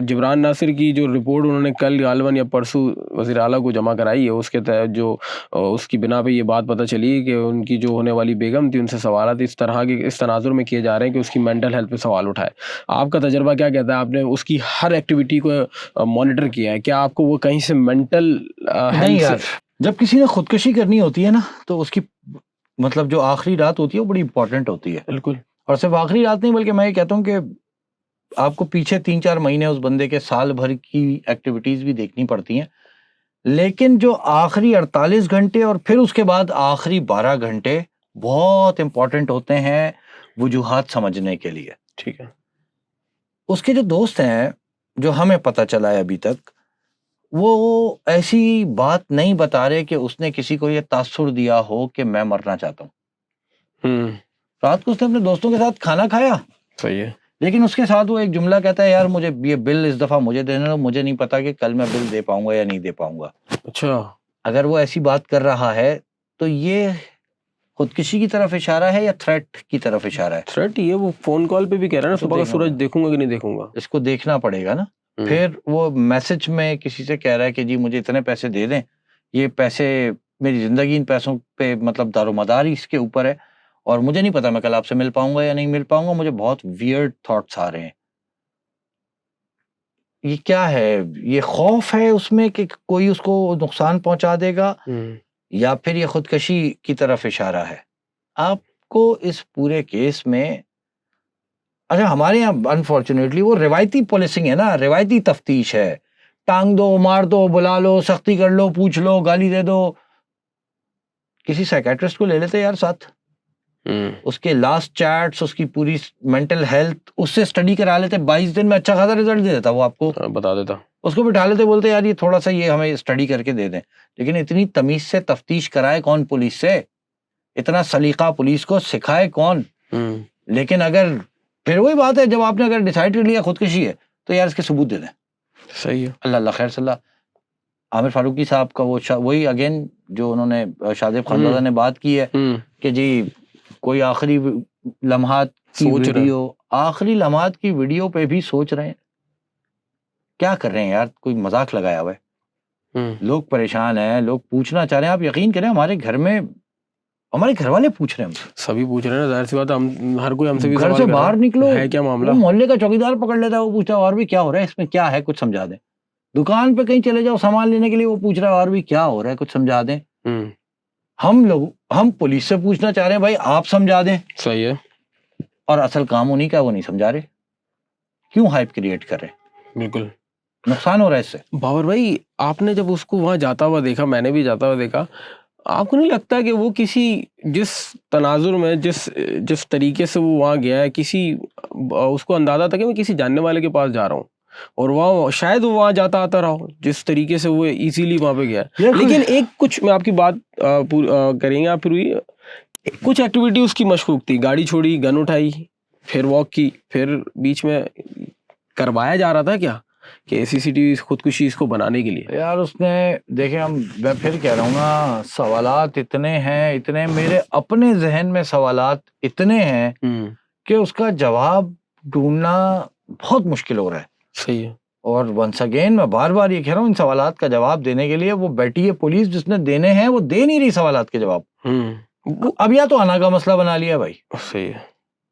جبران ناصر کی جو رپورٹ انہوں نے کل غالباً یا پرسوں وزیر اعلیٰ کو جمع کرائی ہے، اس کے تحت جو اس کی بنا پہ یہ بات پتہ چلی کہ ان کی جو ہونے والی بیگم تھی ان سے سوالات اس طرح کے اس تناظر میں کیے جا رہے ہیں کہ اس کی مینٹل ہیلتھ پہ سوال اٹھائے. آپ کا تجربہ کیا کہتا ہے؟ آپ نے اس کی ہر ایکٹیویٹی کو مانیٹر کیا ہے، کیا آپ کو وہ کہیں سے مینٹل نہیں یار، جب کسی نے خودکشی کرنی ہوتی ہے نا تو اس کی مطلب جو آخری رات ہوتی ہے وہ بڑی امپورٹنٹ ہوتی ہے. بالکل. اور صرف آخری رات نہیں بلکہ میں یہ کہتا ہوں کہ آپ کو پیچھے 3-4 مہینے اس بندے کے سال بھر کی ایکٹیویٹیز بھی دیکھنی پڑتی ہیں، لیکن جو آخری 48 گھنٹے اور پھر اس کے بعد آخری 12 گھنٹے بہت امپورٹنٹ ہوتے ہیں وجوہات سمجھنے کے لیے. ٹھیک ہے. اس کے جو دوست ہیں جو ہمیں پتہ چلا ہے ابھی تک، وہ ایسی بات نہیں بتا رہے کہ اس نے کسی کو یہ تاثر دیا ہو کہ میں مرنا چاہتا ہوں. رات کو اس نے اپنے دوستوں کے ساتھ کھانا کھایا، صحیح ہے، لیکن اس کے ساتھ وہ ایک جملہ کہتا ہے، یار مجھے یہ بل اس دفعہ مجھے دینا ہے، مجھے نہیں پتا کہ کل میں بل دے پاؤں گا یا نہیں دے پاؤں گا. اچھا. اگر وہ ایسی بات کر رہا ہے تو یہ خودکشی کی طرف اشارہ ہے یا تھریٹ کی طرف اشارہ ہے؟ تھریٹ. یہ وہ فون کال پہ بھی کہہ رہا ہے نا صبح کا سورج دیکھوں گا کہ نہیں دیکھوں گا. اس کو دیکھنا پڑے گا نا. پھر وہ میسج میں کسی سے کہہ رہا ہے کہ جی مجھے اتنے پیسے دے دیں، یہ پیسے میری زندگی ان پیسوں پہ مطلب دار و مدار ہی اس کے اوپر ہے، اور مجھے نہیں پتا میں کل آپ سے مل پاؤں گا یا نہیں مل پاؤں گا، مجھے بہت ویئرڈ تھاٹس آ رہے ہیں. یہ کیا ہے؟ یہ خوف ہے اس میں کہ کوئی اس کو نقصان پہنچا دے گا، یا پھر یہ خودکشی کی طرف اشارہ ہے؟ آپ کو اس پورے کیس میں اچھا ہمارے یہاں انفارچونیٹلی وہ روایتی پولیسنگ ہے نا، روایتی تفتیش ہے، ٹانگ دو، مار دو، بلا لو، سختی کر لو، پوچھ لو، گالی دے دو. کسی سائیکیٹرسٹ کو لے لیتے یار ساتھ، اس کے لاسٹ چیٹس، اس کی پوری مینٹل ہیلتھ اس سے اسٹڈی کرا لیتے، 22 دن میں اچھا خاصا رزلٹ دے دیتا، وہ آپ کو بتا دیتا. اس کو بٹھا لیتے، بولتے یار یہ تھوڑا سا یہ ہمیں اسٹڈی کر کے دے دیں. لیکن اتنی تمیز سے تفتیش کرائے کون پولیس سے؟ اتنا سلیقہ پولیس کو سکھائے کون؟ لیکن اگر پھر وہی بات ہے، جب آپ نے اگر ڈیسائیڈ کر لیا خودکشی ہے تو یار اس کے ثبوت دے دیں. صحیح ہے. اللہ خیر صلی اللہ. عامر فاروقی صاحب کا وہی اگین جو انہوں نے شادب خانزادہ نے بات کی ہے کہ جی کوئی آخری لمحات کی ویڈیو، آخری لمحات کی ویڈیو پہ بھی سوچ رہے ہیں. کیا کر رہے ہیں یار؟ کوئی مذاق لگایا ہوا ہے. لوگ پریشان ہیں، لوگ پوچھنا چاہ رہے ہیں. آپ یقین کریں ہمارے گھر میں ہمارے گھر والے پوچھ رہے ہیں، ہم سبھی پوچھ رہے ہیں، ظاہر سی بات ہے. ہم ہر کوئی ہم سے بھی گھر سے باہر نکلو ہے کیا معاملہ. محلے کا چوکیدار پکڑ لیتا ہے، وہ پوچھتا ہے اور بھی کیا ہو رہا ہے اس میں، کیا ہے کچھ سمجھا دیں. دکان پہ کہیں چلے جاؤ سامان لینے کے لیے، وہ پوچھ رہا ہے اور بھی کیا ہو رہا ہے کچھ سمجھا دیں. ہم پولیس سے پوچھنا چاہ رہے ہیں بھائی آپ سمجھا دیں. صحیح ہے. اور اصل کام انہیں کا وہ نہیں سمجھا رہے. کیوں ہائپ کریٹ کر رہے؟ بالکل نقصان ہو رہا ہے اس سے. باور بھائی آپ نے جب اس کو وہاں جاتا ہوا دیکھا، میں نے بھی جاتا ہوا دیکھا، آپ کو نہیں لگتا کہ وہ کسی جس تناظر میں جس طریقے سے وہ وہاں گیا ہے، کسی اس کو اندازہ تھا کہ میں کسی جاننے والے کے پاس جا رہا ہوں، اور وہاں شاید وہ وہاں جاتا آتا رہا ہوں جس طریقے سے وہ ایزیلی وہاں پہ گیا ہے. لیکن ایک کچھ میں آپ کی بات کریں گے آپ پھر ہوئی کچھ ایکٹیویٹی اس کی مشکوک تھی. گاڑی چھوڑی، گن اٹھائی، پھر واک کی، پھر بیچ میں کروایا جا رہا تھا کیا کہ سی سی ٹی وی خودکشی اس کو بنانے کے لیے. یار اس نے دیکھیں، میں پھر کہہ رہا ہوں نا، سوالات اتنے میرے اپنے ذہن میں سوالات اتنے ہیں کہ اس کا جواب ڈھونڈنا بہت مشکل ہو رہا ہے. صحیح ہے. اور ونس اگین میں بار بار یہ کہہ رہا ہوں، ان سوالات کا جواب دینے کے لیے وہ بیٹھی ہے پولیس جس نے دینے ہیں، وہ دے نہیں رہی سوالات کے جواب. اب یا تو آنا کا مسئلہ بنا لیا بھائی. صحیح ہے.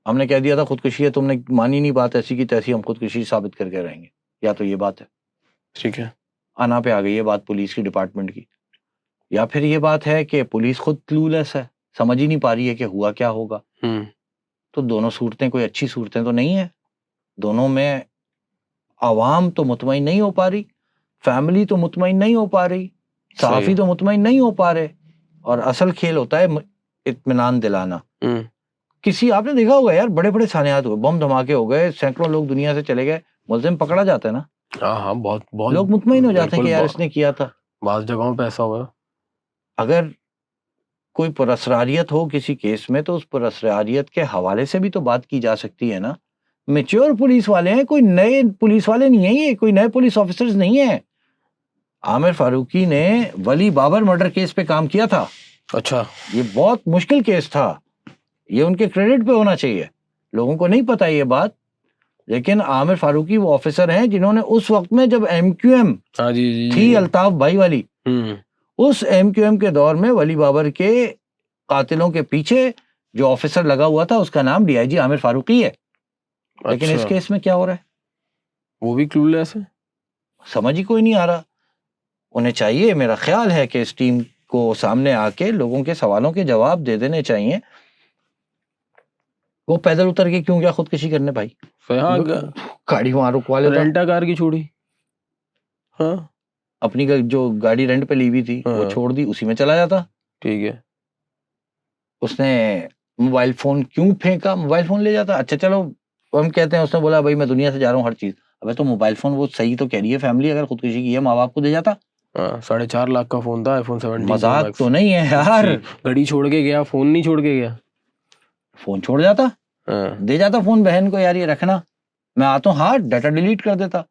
ہم نے کہہ دیا تھا خودکشی ہے، تم نے مانی نہیں بات، ایسی کی تیسی ہم خودکشی ثابت کر کے رہیں گے. یا تو یہ بات ہے، ٹھیک ہے، آنا پہ آ گئی یہ بات پولیس کی ڈپارٹمنٹ کی، یا پھر یہ بات ہے کہ پولیس خود کلولیس ہے، سمجھ ہی نہیں پا رہی ہے کہ ہوا کیا ہوگا. تو دونوں صورتیں کوئی اچھی صورتیں تو نہیں ہیں. دونوں میں عوام تو مطمئن نہیں ہو پا رہی، فیملی تو مطمئن نہیں ہو پا رہی، صحافی تو مطمئن نہیں ہو پا رہے. اور اصل کھیل ہوتا ہے اطمینان دلانا. کسی آپ نے دیکھا ہوگا یار، بڑے بڑے سانحات ہوئے، بم دھماکے ہو گئے، سینکڑوں لوگ دنیا سے چلے گئے، ملزم پکڑا جاتا ہے نا. ہاں بہت لوگ مطمئن ہو جاتے ہیں کہ یار اس نے کیا تھا. بعض جگہوں پہ ایسا ہوا. اگر کوئی پراسراریت ہو کسی کیس میں تو اس پراسراریت کے حوالے سے بھی تو بات کی جا سکتی ہے نا. میچور پولیس والے ہیں، کوئی نئے پولیس والے نہیں ہیں، یہ کوئی نئے پولیس آفیسرز نہیں ہیں. عامر فاروقی نے ولی بابر مرڈر کیس پہ کام کیا تھا. اچھا، یہ بہت مشکل کیس تھا، یہ ان کے کریڈٹ پہ ہونا چاہیے. لوگوں کو نہیں پتا یہ بات، لیکن عامر فاروقی وہ آفیسر ہیں جنہوں نے اس وقت میں جب ایم کیو ایم تھی الطاف بھائی والی، اس ایم کیو ایم کے دور میں ولی بابر کے قاتلوں کے پیچھے جو آفیسر لگا ہوا تھا اس کا نام ڈی آئی جی عامر فاروقی ہے. لیکن اس کیس میں کیا ہو رہا ہے؟ وہ بھی کلو لیس ہے، سمجھ ہی کوئی نہیں آ رہا. انہیں چاہیے، میرا خیال ہے کہ اس ٹیم کو سامنے آ کے لوگوں کے سوالوں کے جواب دے دینے چاہیے. وہ پیدل اتر کے کیوں گیا خودکشی کرنے بھائی؟ گاڑی وہاں رکوا لیتا، رینٹا کار کی چھوڑی، ہاں اپنی جو گاڑی رینٹ پہ لی ہوئی تھی وہ چھوڑ دی، اسی میں چلا جاتا. ٹھیک ہے. اس نے موبائل فون کیوں پھینکا؟ موبائل فون لے جاتا. اچھا چلو ہم کہتے ہیں اس نے بولا بھائی میں دنیا سے جا رہا ہوں ہر چیز. ابے تو موبائل فون وہ صحیح تو کہہ رہی ہے فیملی، اگر خودکشی کی ہے ماں باپ کو دے جاتا. 4.5 لاکھ کا فون تھا، آئی فون 17، مذاق تو نہیں ہے یار. گھڑی چھوڑ کے گیا، فون نہیں چھوڑ کے گیا. فون چھوڑ جاتا، دے جاتا فون بہن کو، یار یہ رکھنا، میں آتا ہوں، ہاں ڈیٹا ڈیلیٹ کر دیتا.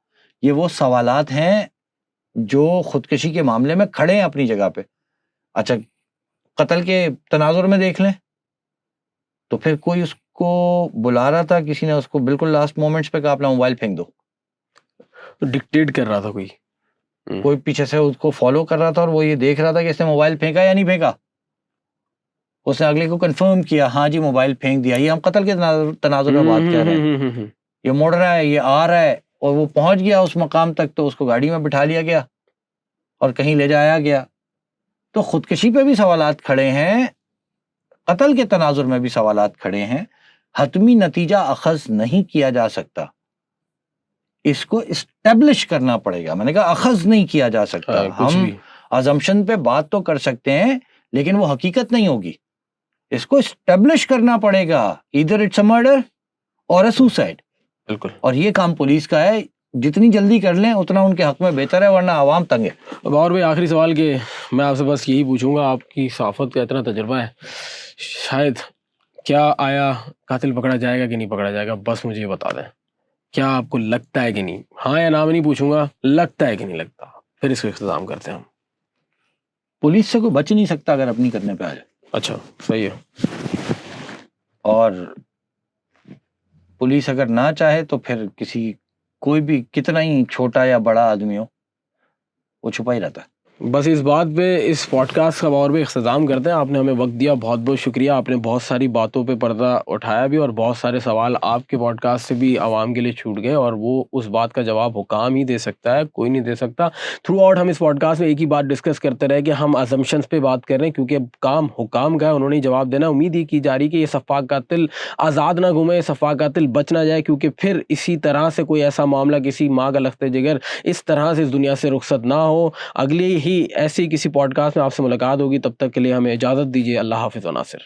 یہ وہ سوالات ہیں جو خودکشی کے معاملے میں کھڑے ہیں اپنی جگہ پہ. اچھا قتل کے تناظر میں دیکھ لیں تو پھر کوئی اس کو بلا رہا تھا، کسی نے اس کو بالکل لاسٹ مومنٹس پہ کہا اپنا موبائل پھینک دو. ڈکٹیٹ کر رہا تھا کوئی پیچھے سے اس کو فالو کر رہا تھا اور وہ یہ دیکھ رہا تھا کہ اس نے موبائل پھینکا یا نہیں پھینکا. اس نے اگلے کو کنفرم کیا، ہاں جی موبائل پھینک دیا. یہ ہم قتل کے تناظر میں بات کر رہے ہیں. یہ مڑ رہا ہے، یہ آ رہا ہے، اور وہ پہنچ گیا اس مقام تک تو اس کو گاڑی میں بٹھا لیا گیا اور کہیں لے جایا گیا. تو خودکشی پہ بھی سوالات کھڑے ہیں، قتل کے تناظر میں بھی سوالات کھڑے ہیں. حتمی نتیجہ اخذ نہیں کیا جا سکتا، اس کو اسٹیبلش کرنا پڑے گا. میں نے کہا اخذ نہیں کیا جا سکتا. ہم ازمپشن پہ بات تو کر سکتے ہیں لیکن وہ حقیقت نہیں ہوگی. اس کو اسٹیبلش کرنا پڑے گا، ایدر اٹس اے مرڈر اور اے سوسائڈ. بالکل. اور یہ کام پولیس کا ہے، جتنی جلدی کر لیں اتنا ان کے حق میں بہتر ہے، ورنہ عوام تنگ ہے. اور بھائی آخری سوال کہ میں آپ سے بس یہی پوچھوں گا، آپ کی صحافت کا اتنا تجربہ ہے، شاید کیا آیا قاتل پکڑا جائے گا کہ نہیں پکڑا جائے گا؟ بس مجھے یہ بتا دیں، کیا آپ کو لگتا ہے کہ نہیں؟ ہاں یا نام نہیں پوچھوں گا، لگتا ہے کہ نہیں لگتا؟ پھر اس کو اختتام کرتے ہیں ہم. پولیس سے کوئی بچ نہیں سکتا اگر اپنی کرنے پہ آ جائے. اچھا صحیح ہے. اور پولیس اگر نہ چاہے تو پھر کوئی بھی کتنا ہی چھوٹا یا بڑا آدمی ہو وہ چھپا ہی رہتا ہے. بس اس بات پہ اس پوڈ کاسٹ کا اور بھی اختتام کرتے ہیں. آپ نے ہمیں وقت دیا، بہت بہت شکریہ. آپ نے بہت ساری باتوں پہ پردہ اٹھایا بھی، اور بہت سارے سوال آپ کے پوڈ کاسٹ سے بھی عوام کے لیے چھوٹ گئے، اور وہ اس بات کا جواب حکام ہی دے سکتا ہے، کوئی نہیں دے سکتا. تھرو آؤٹ ہم اس پوڈ کاسٹ میں ایک ہی بات ڈسکس کرتے رہے کہ ہم ازمپشنس پہ بات کر رہے ہیں، کیونکہ کام حکام کا ہے، انہوں نے جواب دینا. امید ہی کی جا رہی کہ یہ سفاک قاتل آزاد نہ گھومے، سفاک قاتل بچ نہ جائے، کیونکہ پھر اسی طرح سے کوئی ایسا معاملہ کسی ماں کا لخت جگر اس طرح سے اس دنیا سے رخصت نہ ہو. اگلی ہی ایسی کسی پوڈ کاسٹ میں آپ سے ملاقات ہوگی، تب تک کے لیے ہمیں اجازت دیجیے. اللہ حافظ و ناصر.